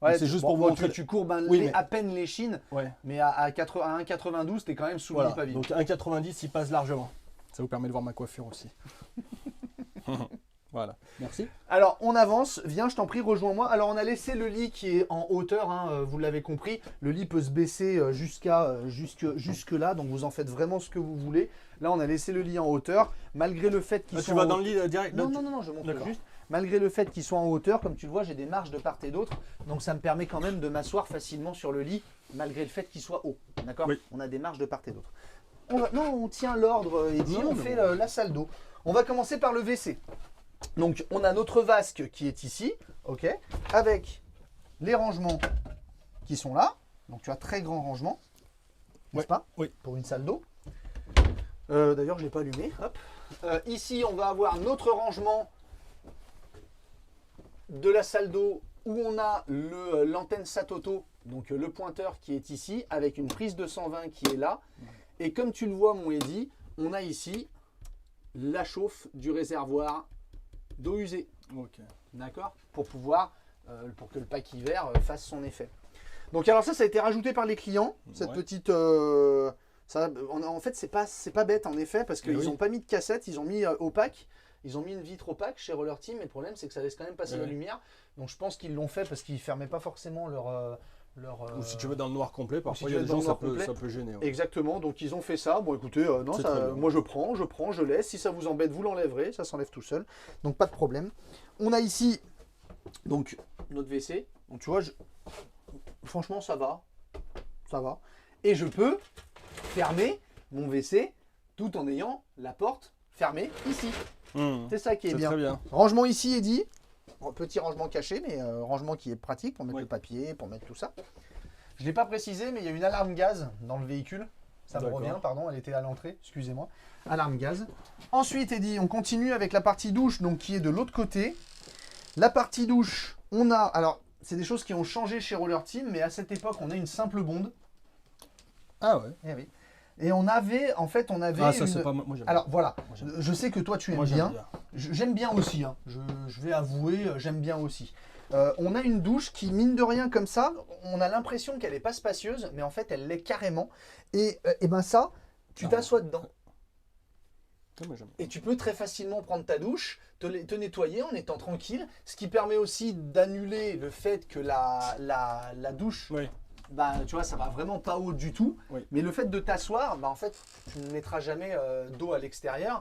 Ouais, c'est juste pour vous montrer- Tu courbes Oui, mais- à peine l'échine, Ouais. mais à 1,92, t'es quand même sous le Voilà. lit pavillon. Donc 1,90, il passe largement. Ça vous permet de voir ma coiffure aussi. Voilà. Merci. Alors, on avance. Viens, je t'en prie, rejoins-moi. Alors, on a laissé le lit qui est en hauteur, vous l'avez compris. Le lit peut se baisser jusque là, donc vous en faites vraiment ce que vous voulez. Là, on a laissé le lit en hauteur, malgré le fait qu'il Là, soit tu vas en dans le lit direct. Non, là, tu- non, je montre D'accord. juste. Malgré le fait qu'ils soient en hauteur, comme tu le vois, j'ai des marges de part et d'autre. Donc ça me permet quand même de m'asseoir facilement sur le lit, malgré le fait qu'il soit haut. D'accord? Oui. On a des marges de part et d'autre. On tient l'ordre, Eddy, Non, on mais fait bon. la salle d'eau. On va commencer par le WC. Donc on a notre vasque qui est ici, ok, avec les rangements qui sont là. Donc tu as très grand rangement, n'est-ce Ouais. pas? Oui. Pour une salle d'eau. D'ailleurs, je ne l'ai pas allumé. Hop. Ici, on va avoir notre rangement de la salle d'eau où on a l'antenne Satoto, donc le pointeur qui est ici, avec une prise de 120 qui est là. Et comme tu le vois, mon Eddy, on a ici la chauffe du réservoir d'eau usée. Ok. D'accord, pour que le pack hiver fasse son effet. Donc alors ça a été rajouté par les clients, cette Ouais. petite... en fait, c'est pas bête en effet, parce qu'ils Oui. n'ont pas mis de cassette, ils ont mis au pack, ils ont mis une vitre opaque chez Roller Team, mais le problème c'est que ça laisse quand même passer la Ouais. lumière. Donc je pense qu'ils l'ont fait parce qu'ils ne fermaient pas forcément leur... Ou si tu veux dans le noir complet, si parfois tu il y a veux des dans gens, le ça noir peut, complet. ça peut gêner. Ouais. Exactement, donc ils ont fait ça. Bon écoutez, non, C'est ça, très bien. moi je prends, je laisse. Si ça vous embête, vous l'enlèverez, ça s'enlève tout seul. Donc pas de problème. On a ici donc notre WC. Donc tu vois, franchement ça va. Ça va. Et je peux fermer mon WC tout en ayant la porte fermée ici. C'est ça qui est C'est bien. très bien. Rangement ici, Eddy. Petit rangement caché, mais rangement qui est pratique pour mettre Oui. le papier, pour mettre tout ça. Je ne l'ai pas précisé, mais il y a une alarme gaz dans le véhicule. Ça me D'accord. revient, pardon, elle était à l'entrée, excusez-moi. Alarme gaz. Ensuite, Eddy, on continue avec la partie douche, donc qui est de l'autre côté. La partie douche, on a... Alors, c'est des choses qui ont changé chez Roller Team, mais à cette époque, on a une simple bonde. Ah ouais. Eh oui. Et on avait, en fait, Ah ça une... c'est pas moi j'aime Alors voilà, Moi, j'aime je sais que toi tu aimes Moi, j'aime bien. J'aime bien aussi, hein. Je vais avouer, j'aime bien aussi. On a une douche qui, mine de rien, comme ça, on a l'impression qu'elle n'est pas spacieuse, mais en fait, elle l'est carrément. Et ben ça, tu Ah, t'assois dedans. Ah, moi, j'aime. Et tu peux très facilement prendre ta douche, te nettoyer en étant tranquille, ce qui permet aussi d'annuler le fait que la douche, Oui. bah, tu vois, ça va vraiment pas haut du tout. Oui. Mais le fait de t'asseoir, bah, en fait, tu ne mettras jamais d'eau à l'extérieur.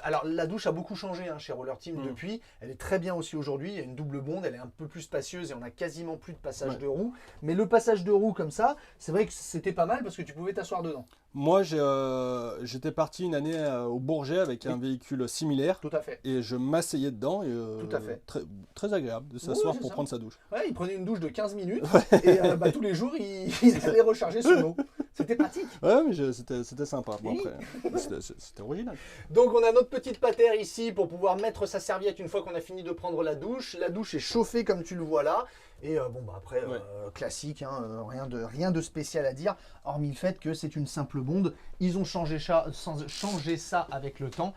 Alors, la douche a beaucoup changé hein, chez Roller Team depuis. Elle est très bien aussi aujourd'hui. Il y a une double bonde, elle est un peu plus spacieuse et on a quasiment plus de passage Ouais. de roue. Mais le passage de roue comme ça, c'est vrai que c'était pas mal parce que tu pouvais t'asseoir dedans. Moi j'étais parti une année au Bourget avec un véhicule similaire Tout à fait. et je m'asseyais dedans et Tout à fait. très, très agréable de s'asseoir c'est pour ça. prendre sa douche. Ouais, il prenait une douche de 15 minutes et bah, tous les jours, il allait recharger son eau. C'était pratique. Ouais mais c'était sympa. Bon, Oui. après c'était original. Donc on a notre petite patère ici pour pouvoir mettre sa serviette une fois qu'on a fini de prendre la douche. La douche est chauffée comme tu le vois là. Et bon bah après Ouais. classique, hein, rien de spécial à dire, hormis le fait que c'est une simple bonde. Ils ont changé ça avec le temps.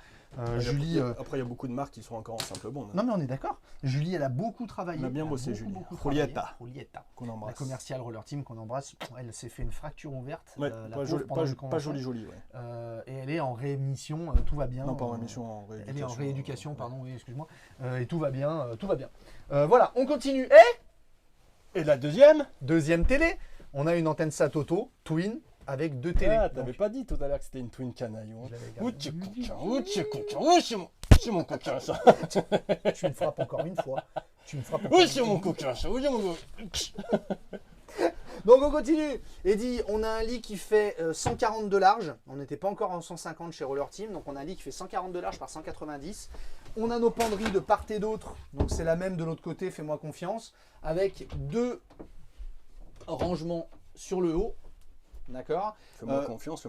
Julie, Après il y a beaucoup de marques qui sont encore en simple bonde. non mais on est d'accord. Julie elle a beaucoup travaillé. On a bien Elle bossé, beaucoup, Julie. beaucoup Julietta. travaillé. Julietta. Qu'on La embrasse. commerciale Roller Team qu'on embrasse, elle s'est fait une fracture ouverte. Ouais, la pas pauvre, joli, pendant une pas convention. joli, ouais. Et elle est en réémission, tout va bien. Non, pas en rémission, en rééducation. Elle est en rééducation, ouais. pardon, oui, excuse-moi. Et tout va bien, tout va bien. Voilà, on continue. Et la deuxième Deuxième télé, on a une antenne Satoto, Twin, avec deux télés. Ah, t'avais Donc, pas dit tout à l'heure que c'était une twin canaillon. je l'avais Où gardé. tu es coquin, où tu es coquin, où c'est mon coquin ça. Tu me frappes encore une fois. Tu me frappes Où encore c'est une mon fois. coquin ça, où c'est mon coquin. Donc on continue. Eddy, on a un lit qui fait 140 de large. On n'était pas encore en 150 chez Roller Team. Donc on a un lit qui fait 140 de large par 190. On a nos penderies de part et d'autre. Donc c'est la même de l'autre côté, fais-moi confiance. Avec deux rangements sur le haut. D'accord. Fais-moi confiance,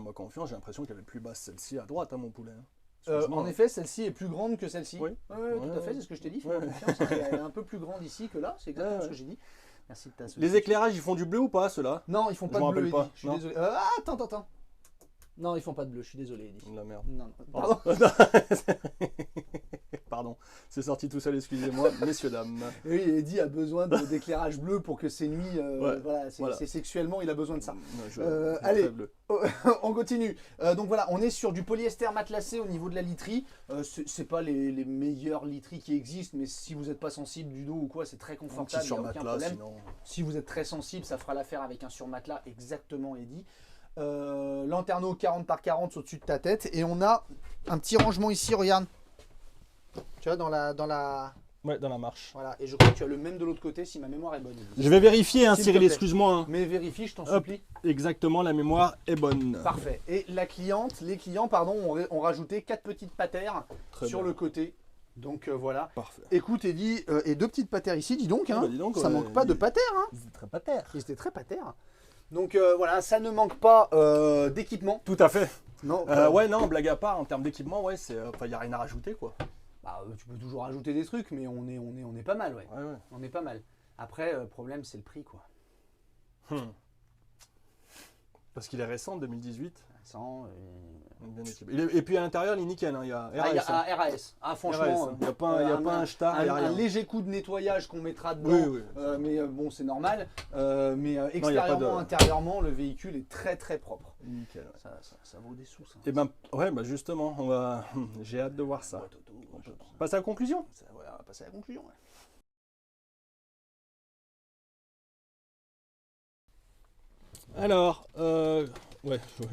j'ai l'impression qu'elle est plus basse celle-ci à droite, hein, mon poulet. hein. En Excuse-moi, effet, celle-ci est plus grande que celle-ci. Oui. Tout Ouais, à fait, ouais. c'est ce que je t'ai dit. Ouais. Fais-moi confiance. Elle est un peu plus grande ici que là. C'est exactement Ouais, ce que ouais. j'ai dit. Merci de ta Les sollicitude. éclairages, ils font du bleu ou pas, ceux-là? Non, ils font pas Je m'en de bleu, rappelle Eddy. pas, Je suis non. désolé. attends. Non, ils font pas de bleu. Je suis désolé, Eddy. La merde. Non, pardon. Pardon, c'est sorti tout seul, excusez-moi, messieurs, dames. Oui, Eddy a besoin d'éclairage bleu pour que ses nuits, Ouais, voilà, voilà. c'est sexuellement, il a besoin de ça. Je allez. très bleu. On continue. Donc voilà, on est sur du polyester matelassé au niveau de la literie. C'est pas les meilleures literies qui existent, mais si vous n'êtes pas sensible du dos ou quoi, c'est très Un petit confortable, il n'y a aucun surmatelas, problème. sinon. Si vous êtes très sensible, ça fera l'affaire avec un surmatelas, exactement, Eddy. Lanterneau 40 par 40 au-dessus de ta tête. Et on a un petit rangement ici, regarde. Tu vois, dans la... Ouais, dans la marche. Voilà, et je crois que tu as le même de l'autre côté si ma mémoire est bonne. Eddy. Je vais vérifier, hein, S'il te Cyril, plaît. excuse-moi. hein. Mais vérifie, je t'en Hop. supplie. Exactement, la mémoire est bonne. Parfait. Et les clients, ont rajouté 4 petites patères Très sur bien. le côté. Donc voilà. Parfait. Écoute, Eddy, et 2 petites patères ici, dis donc. Hein. Bah, dis donc, Ça ouais, manque pas de patères. Hein. C'est très pas terre. Ils étaient très patères. Donc voilà, ça ne manque pas d'équipement. Tout à fait. Non, Ouais, non, blague à part, en termes d'équipement, ouais, il n'y a rien à rajouter, quoi. bah, tu peux toujours rajouter des trucs, mais on est pas mal, ouais. Ouais, ouais. On est pas mal. Après, le problème, c'est le prix, quoi. Parce qu'il est récent, 2018. Sans, Bien équipé. Et puis à l'intérieur, il est nickel. Hein. Il y a Ah, il y RAS. a hein. un RAS. Ah, franchement, RAS, hein. Il n'y a pas un star, il n'y a un rien. léger coup de nettoyage qu'on mettra dedans, Oui, oui. mais bon, c'est normal. Mais pas extérieurement, de- intérieurement, le véhicule est très très propre. Nickel. Ouais. Ça vaut des sous, ça. Et ben, ouais, bah justement, j'ai hâte de voir ça. Ouais, Toto, On passe à la conclusion. on va passer à la conclusion. Ouais. Alors, ouais, oui.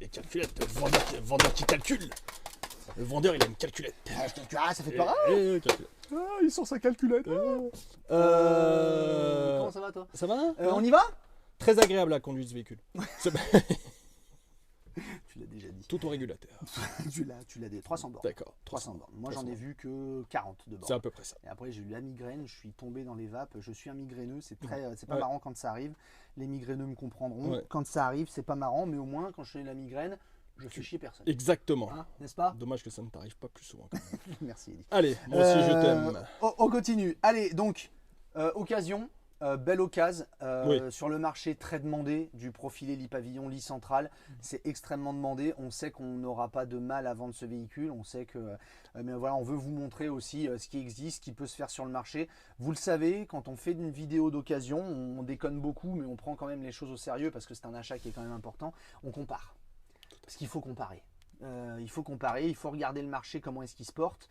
Et calculette, le vendeur qui calcule. Le vendeur, il a une calculette. Ah, ça fait peur. Calculette. Ah, il sort sa calculette. Comment ça va, toi? Ça va On y va? Très agréable à conduire ce véhicule. Tu l'as déjà dit. Tout au régulateur. tu l'as dit. 300 bornes. D'accord. 300 bornes. Moi, 300 j'en ai vu que 40 de bornes. C'est à peu près ça. Et après, j'ai eu la migraine, je suis tombé dans les vapes, je suis un migraineux, c'est c'est pas Ouais. marrant quand ça arrive. Les migraineux me comprendront. Ouais. Quand ça arrive, c'est pas marrant, mais au moins, quand je fais la migraine, je fais chier personne. Exactement. Hein, n'est-ce pas? Dommage que ça ne t'arrive pas plus souvent. Quand même. Merci, Eddie. Allez, moi aussi je t'aime. On continue. Allez, donc, occasion. Belle occasion Oui. sur le marché très demandé du profilé lit pavillon, lit central. C'est extrêmement demandé. On sait qu'on n'aura pas de mal à vendre ce véhicule. On sait que, mais voilà, on veut vous montrer aussi ce qui existe, ce qui peut se faire sur le marché. Vous le savez, quand on fait une vidéo d'occasion, on déconne beaucoup, mais on prend quand même les choses au sérieux parce que c'est un achat qui est quand même important. On compare, parce qu'il faut comparer. Il faut comparer, il faut regarder le marché, comment est-ce qu'il se porte,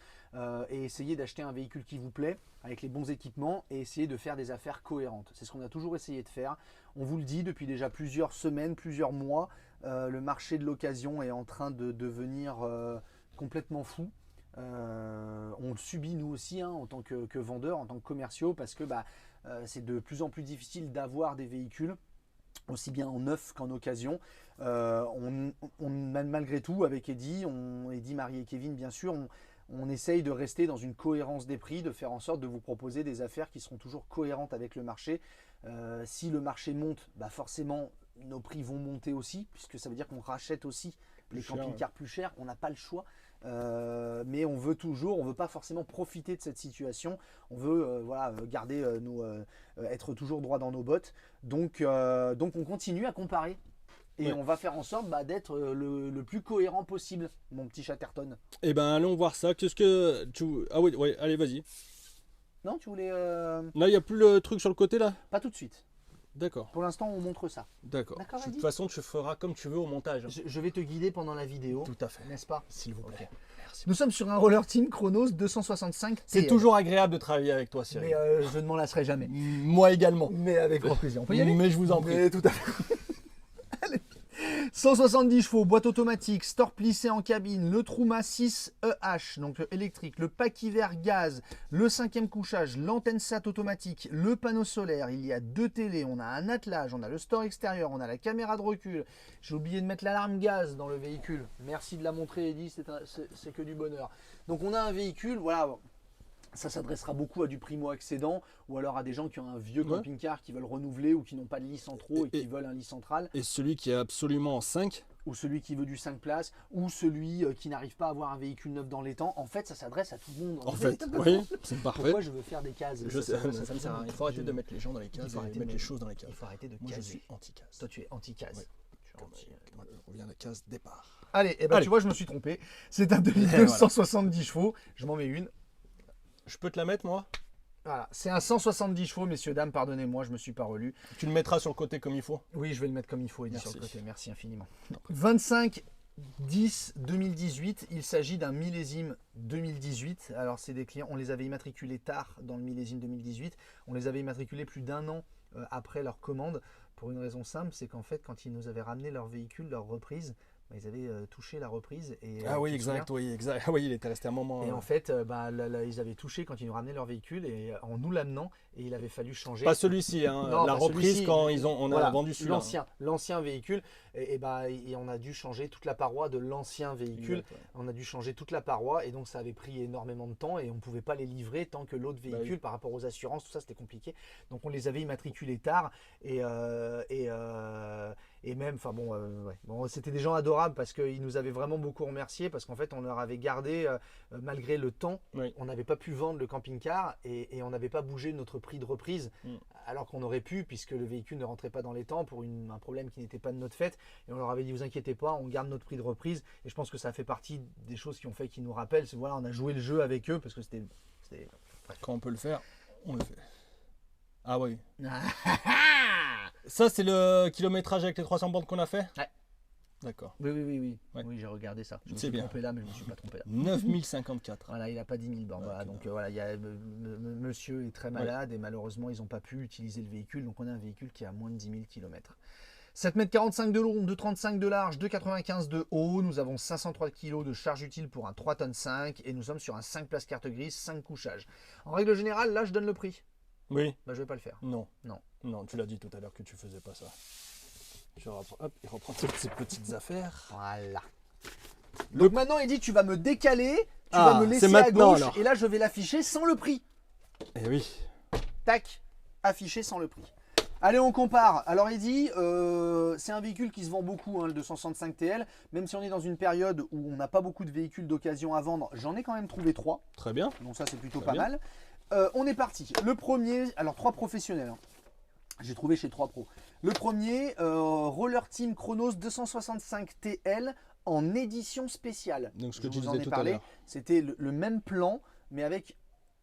et essayer d'acheter un véhicule qui vous plaît, avec les bons équipements, et essayer de faire des affaires cohérentes. C'est ce qu'on a toujours essayé de faire. On vous le dit depuis déjà plusieurs semaines, plusieurs mois, le marché de l'occasion est en train de devenir complètement fou. On le subit nous aussi hein, en tant que vendeurs, en tant que commerciaux, parce que c'est de plus en plus difficile d'avoir des véhicules aussi bien en neuf qu'en occasion. Malgré tout, avec Eddie, Marie et Kevin, bien sûr, on essaye de rester dans une cohérence des prix, de faire en sorte de vous proposer des affaires qui seront toujours cohérentes avec le marché. Si le marché monte, forcément, nos prix vont monter aussi, puisque ça veut dire qu'on rachète aussi les camping-cars plus chers. On n'a pas le choix. Mais on veut pas forcément profiter de cette situation. On veut garder être toujours droit dans nos bottes. Donc on continue à comparer et on va faire en sorte d'être le plus cohérent possible, mon petit Chatterton. Eh ben allons voir ça. Qu'est-ce que tu... Ah oui, ouais, allez vas-y. Non, tu voulais Là, il n'y a plus le truc sur le côté là? pas tout de suite. D'accord. Pour l'instant, on montre ça. D'accord. D'accord, De Eddie toute façon, tu feras comme tu veux au montage. Je vais te guider pendant la vidéo. Tout à fait. N'est-ce pas? S'il vous plaît. Merci. Nous sommes sur un roller team Chronos 265. C'est toujours agréable de travailler avec toi, Cyril. Mais je ne m'en lasserai jamais. Moi également. Mais avec grand plaisir. On peut y aller? Mais je vous en prie. Mais tout à fait. Allez. 170 chevaux, boîte automatique, store plissé en cabine, le Truma 6EH, donc électrique, le pack hiver gaz, le 5e couchage, l'antenne SAT automatique, le panneau solaire, il y a 2 télés, on a un attelage, on a le store extérieur, on a la caméra de recul. J'ai oublié de mettre l'alarme gaz dans le véhicule. Merci de la montrer, Eddie, c'est que du bonheur. Donc on a un véhicule, voilà. Ça s'adressera beaucoup à du primo-accédant ou alors à des gens qui ont un vieux camping-car qui veulent renouveler ou qui n'ont pas de lit centraux et qui veulent un lit central. Et celui qui est absolument en 5. Ou celui qui veut du 5 places, ou celui qui n'arrive pas à avoir un véhicule neuf dans les temps. En fait, ça s'adresse à tout le monde. En fait, oui, c'est parfait. Pourquoi je veux faire des cases? Je sais, ça me sert à rien. Il faut arrêter de mettre les gens dans les cases et mettre les choses dans les cases. Il faut arrêter de Moi, je caser. suis anti-case. Toi, tu es anti-case. Ouais. On revient à la case départ. Allez, et Allez. tu vois, je me suis trompé. C'est un 2 litres Voilà. 170 chevaux. Je m'en mets une. Je peux te la mettre, moi? Voilà, c'est un 170 chevaux, messieurs, dames, pardonnez-moi, je me suis pas relu. Tu le mettras sur le côté comme il faut? Oui, je vais le mettre comme il faut, Eddie, sur Merci. le côté. Merci infiniment. 25 10 2018, il s'agit d'un millésime 2018. Alors, c'est des clients, on les avait immatriculés tard dans le millésime 2018. On les avait immatriculés plus d'un an après leur commande, pour une raison simple, c'est qu'en fait, quand ils nous avaient ramené leur véhicule, leur reprise, ils avaient touché la reprise. Et, Ah oui, tu te souviens exact, oui, exact. Ah oui, il était resté un moment. Et en fait, ils avaient touché quand ils nous ramenaient leur véhicule et en nous l'amenant, et il avait fallu changer. Pas celui-ci, hein, Non, la pas reprise celui-ci. quand on a Voilà, vendu celui-là. l'ancien véhicule, et on a dû changer toute la paroi de l'ancien véhicule. Exact, ouais. On a dû changer toute la paroi et donc ça avait pris énormément de temps et on ne pouvait pas les livrer tant que l'autre véhicule, oui. par rapport aux assurances, tout ça c'était compliqué. Donc on les avait immatriculés tard et Et même, enfin bon, ouais. Bon, c'était des gens adorables parce qu'ils nous avaient vraiment beaucoup remerciés parce qu'en fait, on leur avait gardé, malgré le temps, Oui. on n'avait pas pu vendre le camping-car et on n'avait pas bougé notre prix de reprise alors qu'on aurait pu puisque le véhicule ne rentrait pas dans les temps pour un problème qui n'était pas de notre fait. Et on leur avait dit, vous inquiétez pas, on garde notre prix de reprise. Et je pense que ça fait partie des choses qui ont fait qu'ils nous rappellent. C'est voilà, on a joué le jeu avec eux parce que c'était Quand on peut le faire, on le fait. Ah oui. Ça, c'est le kilométrage avec les 300 bornes qu'on a fait? Ouais. D'accord. Oui. Ouais. Oui, j'ai regardé ça. Je me C'est suis bien. trompé là, mais je ne me suis pas trompé là. 9054. Voilà, il n'a pas 10 000 bornes. Voilà, Ok, donc voilà, il y a, monsieur est très malade et malheureusement, ils n'ont pas pu utiliser le véhicule. Donc on a un véhicule qui a moins de 10 000 km. 7,45 m de long, 2,35 m de large, 2,95 m de haut. Nous avons 503 kg de charge utile pour un 3,5 tonnes et nous sommes sur un 5 places carte grise, 5 couchages. En règle générale, là, je donne le prix. Oui. Bah, je vais pas le faire. Non. Non. Non, tu l'as dit tout à l'heure que tu faisais pas ça. Je reprends, hop, il reprend toutes ces petites affaires. Voilà. Donc maintenant, il dit tu vas me décaler, tu Ah, vas me laisser c'est à maintenant, gauche alors. et là, je vais l'afficher sans le prix. Eh oui. Tac, affiché sans le prix. Allez, on compare. Alors, il dit, c'est un véhicule qui se vend beaucoup, hein, le 265 TL. Même si on est dans une période où on n'a pas beaucoup de véhicules d'occasion à vendre, j'en ai quand même trouvé 3. Très bien. Donc ça, c'est plutôt Très pas bien. mal. On est parti. Le premier, alors 3 professionnels. Hein. J'ai trouvé chez 3 pros. Le premier, Roller Team Chronos 265 TL en édition spéciale. Donc ce que Je tu vous en disais ai tout à parlé. l'heure. C'était le même plan, mais avec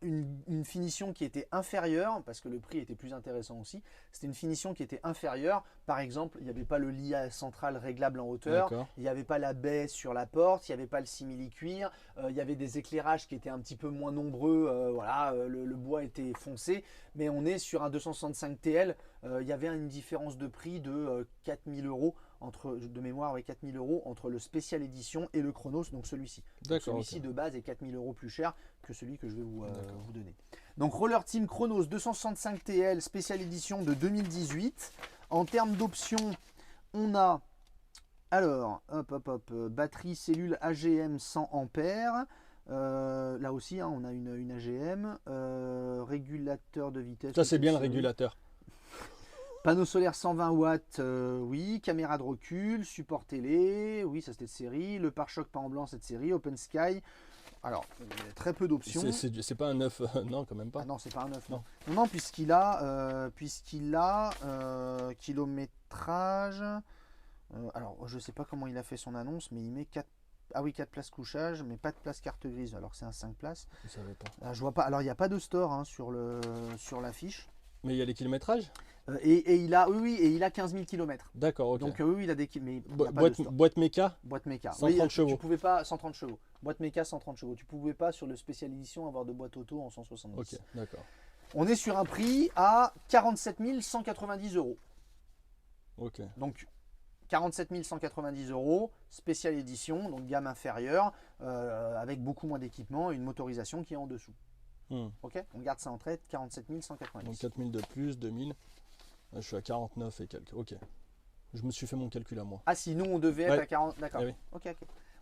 une finition qui était inférieure, parce que le prix était plus intéressant aussi. C'était une finition qui était inférieure. Par exemple, il n'y avait pas le lit central réglable en hauteur, D'accord. il n'y avait pas la baie sur la porte, il n'y avait pas le simili-cuir, il y avait des éclairages qui étaient un petit peu moins nombreux. Voilà, le bois était foncé, mais on est sur un 265 TL. Il y avait une différence de prix de 4000 euros. De mémoire avec 4000 euros entre le spécial édition et le Chronos, donc celui-ci. Donc D'accord. celui-ci ok. de base est 4000 euros plus cher que celui que je vais vous donner. Donc Roller Team Chronos 265 TL spécial édition de 2018. En termes d'options, on a alors batterie cellule AGM 100 ampères. Là aussi, hein, on a une AGM, régulateur de vitesse. Ça, c'est bien le oui. régulateur. Panneau solaire 120 watts, oui. Caméra de recul, support télé, oui, ça c'était de série. Le pare-choc peint en blanc, cette série. Open Sky. Alors, il y a très peu d'options. C'est pas un 9, non, quand même pas. Ah non, c'est pas un 9, non. Non, puisqu'il a, kilométrage. Alors, je sais pas comment il a fait son annonce, mais il met 4. Ah oui, 4 places couchage, mais pas de place carte grise, alors que c'est un 5 places. Je savais pas. Ah, je vois pas. Alors, il n'y a pas de store hein, sur l'affiche. Mais il y a les kilométrages? Et il a, oui, et il a 15 000 km. D'accord, ok. Donc oui, il a des mais il y a pas de store. Boîte méca? Boîte méca. 130 Oui, chevaux. Tu pouvais pas 130 chevaux. Boîte méca 130 chevaux. Tu pouvais pas sur le spécial édition avoir de boîte auto en 170. Ok, d'accord. On est sur un prix à 47 190 euros. Ok. Donc 47 190 euros, spécial édition, donc gamme inférieure, avec beaucoup moins d'équipement et une motorisation qui est en dessous. Ok, on garde ça en tête, 47 190. Donc 4000 de plus, 2000. Je suis à 49 et quelques. Ok. Je me suis fait mon calcul à moi. Ah si, nous on devait être Ouais. à 40, d'accord. Eh oui. Ok.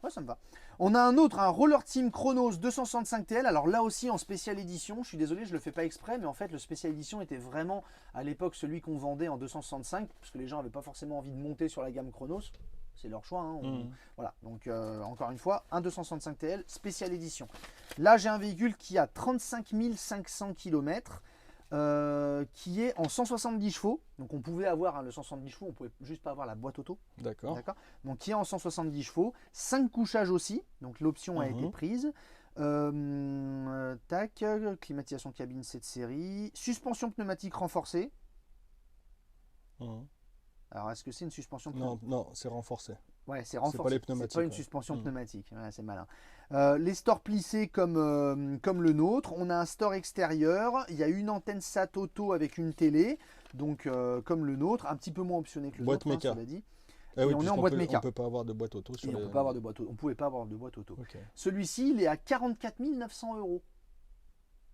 Ouais, ça me va. On a un autre, un Roller Team Chronos 265 TL. Alors là aussi en spécial édition, je suis désolé, je le fais pas exprès, mais en fait le spécial édition était vraiment à l'époque celui qu'on vendait en 265, parce que les gens n'avaient pas forcément envie de monter sur la gamme Chronos. C'est leur choix. Hein. Voilà, donc encore une fois, un 265 TL, spécial édition. Là j'ai un véhicule qui a 35 500 km. Qui est en 170 chevaux. Donc on pouvait avoir le 170 chevaux, on pouvait juste pas avoir la boîte auto. D'accord. D'accord. Donc qui est en 170 chevaux, 5 couchages aussi, donc l'option a été prise. Tac, climatisation cabine cette série, suspension pneumatique renforcée. Alors est-ce que c'est une suspension pneumatique? Non, c'est renforcé. Ouais, c'est renforcé. C'est pas les pneumatiques. C'est pas une suspension pneumatique. Ouais, c'est malin. Les stores plissés comme le nôtre. On a un store extérieur. Il y a une antenne SAT auto avec une télé. Donc comme le nôtre. Un petit peu moins optionné que le Boîte nôtre, méca. cela dit. Ah oui, Et on est en boîte méca. On peut pas avoir de boîte auto sur Et on les... peut pas avoir de boîte auto. On pouvait pas avoir de boîte auto. Ok. Celui-ci, il est à 44 900 euros.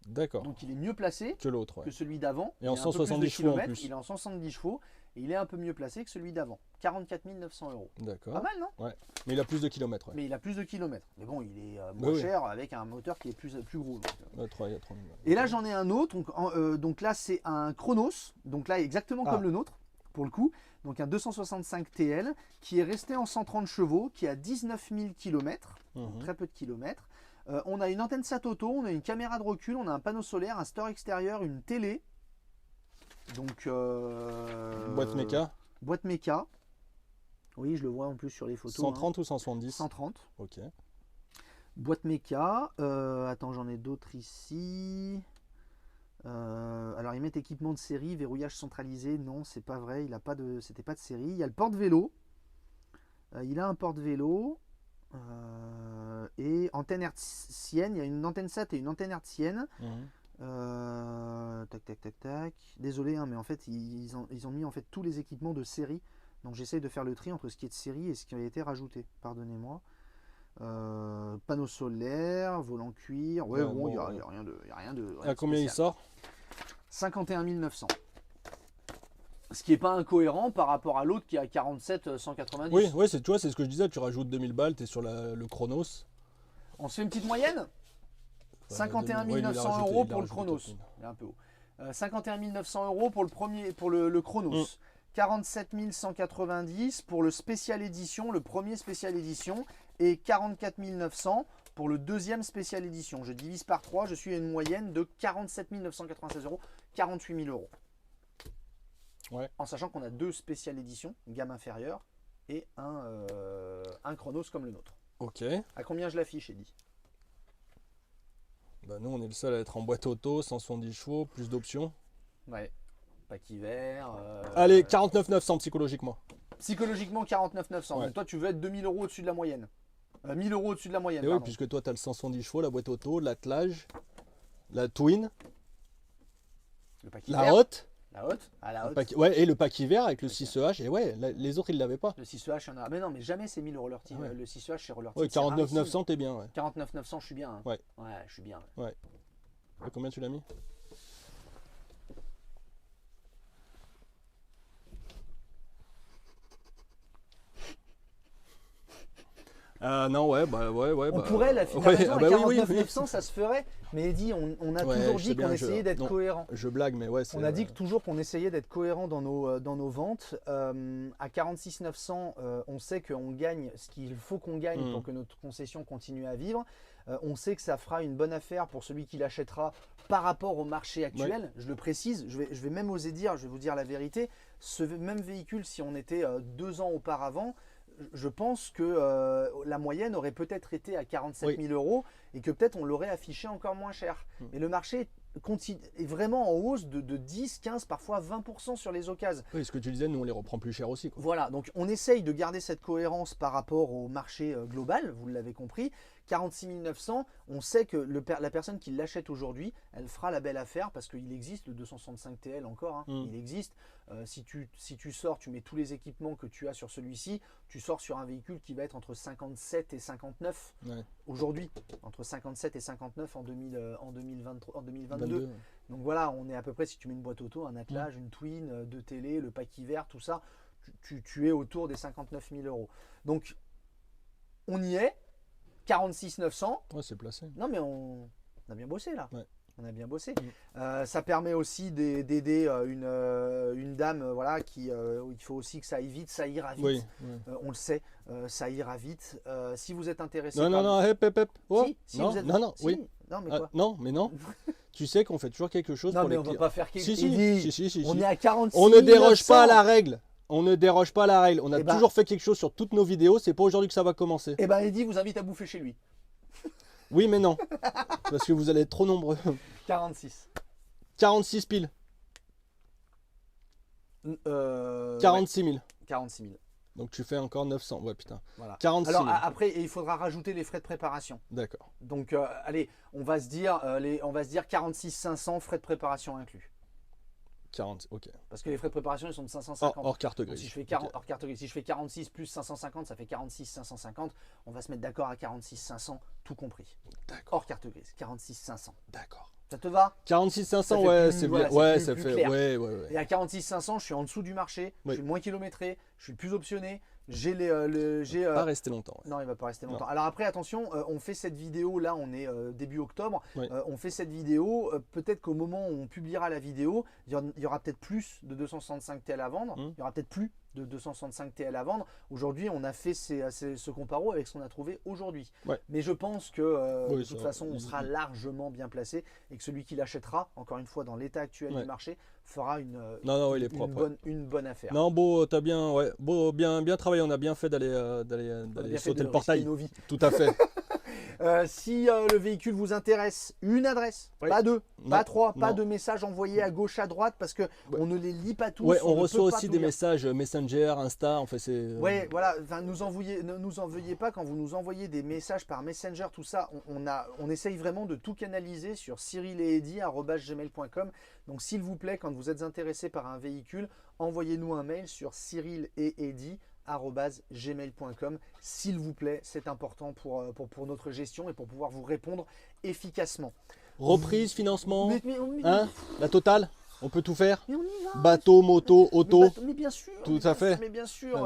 D'accord. Donc il est mieux placé Que l'autre, que ouais. celui d'avant. Et en Il a un peu plus de 170 chevaux en kilomètres. plus. Il est en 170 chevaux. Et il est un peu mieux placé que celui d'avant. 44 900 euros. Pas D'accord. mal, non? Mais il a plus de kilomètres, ouais. Mais il a plus de kilomètres. Mais bon, il est moins oui. cher avec un moteur qui est plus gros. Donc, Il y a 3000. Et là, j'en ai un autre. Donc là, c'est un Chronos. Donc là, exactement Ah. comme le nôtre. pour le coup. Donc un 265 TL qui est resté en 130 chevaux, qui a 19 000 km, très peu de kilomètres. On a une antenne Satoto, on a une caméra de recul, on a un panneau solaire, un store extérieur, une télé. Donc Boîte méca. Boîte méca. Oui, je le vois en plus sur les photos. 130 ou 170? 130. Ok. Boîte méca. Attends, j'en ai d'autres ici. Alors ils mettent équipement de série, verrouillage centralisé. Non, c'est pas vrai. C'était pas de série. Il y a le porte-vélo. Il a un porte-vélo. Et antenne hertzienne. Il y a une antenne SAT et une antenne hertzienne. Tac. Désolé, hein, mais en fait ils ont mis en fait tous les équipements de série. Donc j'essaye de faire le tri entre ce qui est de série et ce qui a été rajouté. Pardonnez-moi. Panneau solaire, volant cuir. Ouais, bon, il n'y a rien de. À combien il sort? 51 900. Ce qui n'est pas incohérent par rapport à l'autre qui est à 47 190. Oui, ouais, tu vois, c'est ce que je disais. Tu rajoutes 2000 balles, tu es sur le Chronos. On se fait une petite moyenne. 51 900 euros pour le Chronos. Il est un peu haut. 51 900 euros pour le premier, pour le Chronos. 47 190 pour le spécial édition, le premier spécial édition, et 44 900 pour le deuxième spécial édition. Je divise par 3, je suis à une moyenne de 47 996 euros, 48 000 euros. Ouais. En sachant qu'on a 2 spéciales éditions, gamme inférieure, et un Chronos comme le nôtre. Ok. À combien je l'affiche, Eddy? Bah, nous, on est le seul à être en boîte auto, 170 chevaux, plus d'options. Ouais. Pack hiver. Allez, 49 900 psychologiquement. Psychologiquement, 49 900. Ouais. Donc toi, tu veux être 2000 euros au-dessus de la moyenne. 1000 euros au-dessus de la moyenne. Et oui, pardon. puisque toi, tu as le 170 chevaux, la boîte auto, l'attelage, la Twin, Le pack la hiver. Hot. La haute. Ah, la haute. Ouais, et le pack hiver avec le 6EH. Et ouais, les autres, ils l'avaient pas. Le 6EH, il y en a. Mais non, mais jamais c'est 1000 euros leur team. Ouais. Le 6EH, c'est leur team. Ouais, 49 900, t'es bien. Ouais. 49 900, je suis bien. Hein. Ouais. Ouais, je suis bien. Ouais. Et combien tu l'as mis? Non, ouais, On pourrait la finir ouais, à bah 49 oui. 900, ça se ferait. Mais Eddy, on a Ouais, toujours je dit sais qu'on bien, essayait d'être non, cohérent. Je blague, mais ouais. On a dit toujours qu'on essayait d'être cohérent dans nos ventes. À 46 900, on sait qu'on gagne ce qu'il faut qu'on gagne pour que notre concession continue à vivre. On sait que ça fera une bonne affaire pour celui qui l'achètera par rapport au marché actuel. Ouais. Je le précise, je vais même oser dire, je vais vous dire la vérité, ce même véhicule, si on était 2 ans auparavant, je pense que la moyenne aurait peut-être été à 47 000 euros et que peut-être on l'aurait affiché encore moins cher. Mais le marché est vraiment en hausse de 10, 15, parfois 20% sur les occasions. Oui, ce que tu disais, nous on les reprend plus cher aussi. Quoi. Voilà, donc on essaye de garder cette cohérence par rapport au marché global, vous l'avez compris. 46 900, on sait que la personne qui l'achète aujourd'hui, elle fera la belle affaire parce qu'il existe le 265 TL encore, hein, il existe. Si tu sors, tu mets tous les équipements que tu as sur celui-ci, tu sors sur un véhicule qui va être entre 57 et 59 aujourd'hui, entre 57 et 59 en 2022. Donc voilà, on est à peu près, si tu mets une boîte auto, un attelage, une Twin, 2 télé, le pack hiver, tout ça, tu es autour des 59 000 euros. Donc on y est. 46 900. Ouais, c'est placé. Non, mais on a bien bossé là. Ouais. On a bien bossé. Ça permet aussi d'aider une dame, voilà, il faut aussi que ça aille vite, ça ira vite. Oui, on le sait, ça ira vite. Si vous êtes intéressé. Non, hep. Oh, si non, vous êtes... non, si. oui. Non, mais quoi non, mais non. Tu sais qu'on fait toujours quelque chose non, pour mais les on clients. va pas faire quelque chose. Si. On est à 46 On ne déroge 900. pas à la règle. On ne déroge pas à la règle. On a Eh ben, toujours fait quelque chose sur toutes nos vidéos. C'est pas aujourd'hui que ça va commencer. Eh ben, Eddy vous invite à bouffer chez lui. Oui, mais non. Parce que vous allez être trop nombreux. 46. 46 piles. 46 000. 46 000. Donc tu fais encore 900. Ouais, putain. Voilà. 46 000. Alors après, il faudra rajouter les frais de préparation. D'accord. Donc allez, on va se dire 46 500 frais de préparation inclus. 40, ok. Parce que les frais de préparation, ils sont de 550. Hors carte Donc, grise. si je fais Ok. hors carte grise, si je fais 46 plus 550, ça fait 46 550. On va se mettre d'accord à 46 500, tout compris. D'accord. Hors carte grise, 46 500. D'accord. Ça te va? 46 500, fait ouais, plus- c'est voilà, bien. c'est Ouais, plus- ça plus fait. clair. Ouais. Et à 46 500, je suis en dessous du marché, je Oui. suis le moins kilométré, je suis le plus optionné. J'ai Pas rester longtemps. Ouais. non, il va pas rester longtemps. Non. Alors après, attention, on fait cette vidéo, là on est début octobre, Oui. on fait cette vidéo, peut-être qu'au moment où on publiera la vidéo, il y aura peut-être plus de 265 TL à vendre, il y aura peut-être plus de 265 TL à vendre. Aujourd'hui, on a fait ce comparo avec ce qu'on a trouvé aujourd'hui. Ouais. Mais je pense que Oui, de ça toute va. façon, on sera largement bien placé et que celui qui l'achètera, encore une fois, dans l'état actuel Ouais. du marché, fera Non, il est propre. Ouais. une bonne affaire. Non, beau, t'as bien, ouais, beau, bien travaillé. On a bien fait d'aller On a bien fait sauter de le portail. risquer nos vies. Tout à fait. Si le véhicule vous intéresse, une adresse, Oui. pas deux, Non, pas trois, pas non. de messages envoyés à gauche, à droite parce que on ne les lit pas tous. Ouais, on ne reçoit peut pas aussi tout des lire. messages Messenger, Insta. En fait, c'est. Ouais, voilà. Enfin, ne nous en veuillez pas quand vous nous envoyez des messages par Messenger, tout ça. On essaye vraiment de tout canaliser sur cyrileedi@gmail.com. Donc, s'il vous plaît, quand vous êtes intéressé par un véhicule, envoyez-nous un mail sur cyrileedi@gmail.com. S'il vous plaît, c'est important pour notre gestion et pour pouvoir vous répondre efficacement. Reprise, financement, Mais hein, la totale. On peut tout faire. mais on y va. Bateau, moto, auto. Mais bien sûr. Tout mais à bien- fait. Mais bien sûr.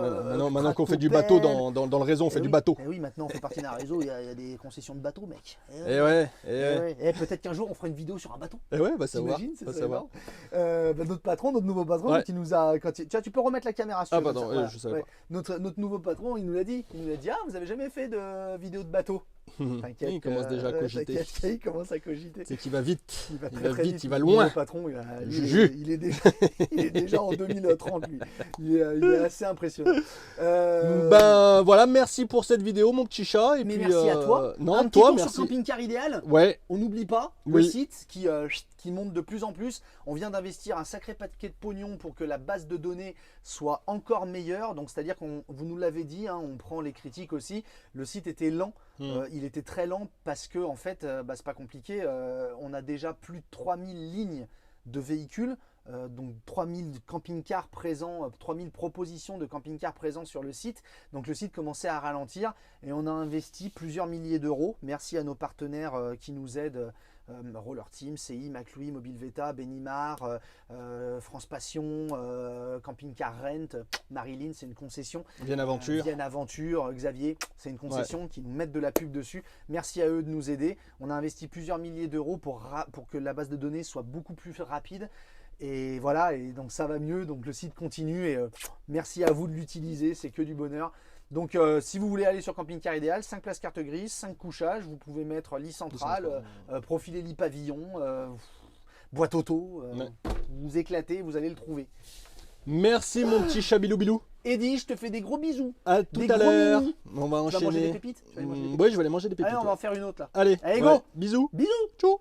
Maintenant qu'on fait du bateau dans le réseau, on fait Eh du oui, bateau. eh oui, maintenant on fait partie d'un réseau, il y a des concessions de bateaux, mec. Et ouais, Et peut-être qu'un jour on fera une vidéo sur un bateau. bah savoir. T'imagines, c'est Va ça, savoir. notre patron, notre nouveau patron, Ouais. qui nous a. Tiens, tu peux remettre la caméra sur Ah, pardon, je savais pas. Notre nouveau patron, il nous l'a dit. Il nous a dit, ah, vous avez jamais fait de vidéo de bateau. T'inquiète. Il commence déjà à cogiter. T'inquiète, il commence à cogiter. C'est qu'il va vite. Il va Il très, va très vite, il va Le loin. nouveau patron, Juju. il est déjà en 2030, lui. Il est assez impressionnant. Ben voilà, merci pour cette vidéo, mon petit chat. Et Mais puis, merci à toi. Non, un petit toi, tour merci. sur Camping Car Idéal. Ouais, On n'oublie pas le Oui. site qui monte de plus en plus. On vient d'investir un sacré paquet de pognon pour que la base de données soit encore meilleure. Donc c'est-à-dire vous nous l'avez dit, hein, on prend les critiques aussi. Le site était lent. Il était très lent parce que en fait, c'est pas compliqué. On a déjà plus de 3000 lignes de véhicules. Donc 3000 camping-cars présents, 3000 propositions de camping-cars présents sur le site. Donc le site commençait à ralentir et on a investi plusieurs milliers d'euros. Merci à nos partenaires qui nous aident. Roller Team, CI, McLouis, Mobile Veta, Benimar, France Passion, Camping Car Rent, Marilyn, c'est une concession. Vienne Aventure. Vienne Aventure, Xavier, c'est une concession qui nous mettent de la pub dessus. Merci à eux de nous aider. On a investi plusieurs milliers d'euros pour que la base de données soit beaucoup plus rapide. Et voilà, et donc ça va mieux, donc le site continue et merci à vous de l'utiliser, c'est que du bonheur. Donc si vous voulez aller sur Camping Car Idéal, 5 places carte grise, 5 couchages, vous pouvez mettre lit central, profiler lit pavillon, boîte auto, vous éclatez, vous allez le trouver. Merci, mon petit chat Bilou Bilou. Eddy, je te fais des gros bisous. À tout Des à gros l'heure. mini. On va Tu vas manger des enchaîner. pépites? Tu vas aller manger des Ouais, je vais aller manger des pépites. Allez, on va en faire une autre là. Allez, Allez, ouais. go. Bisous. Bisous. Ciao.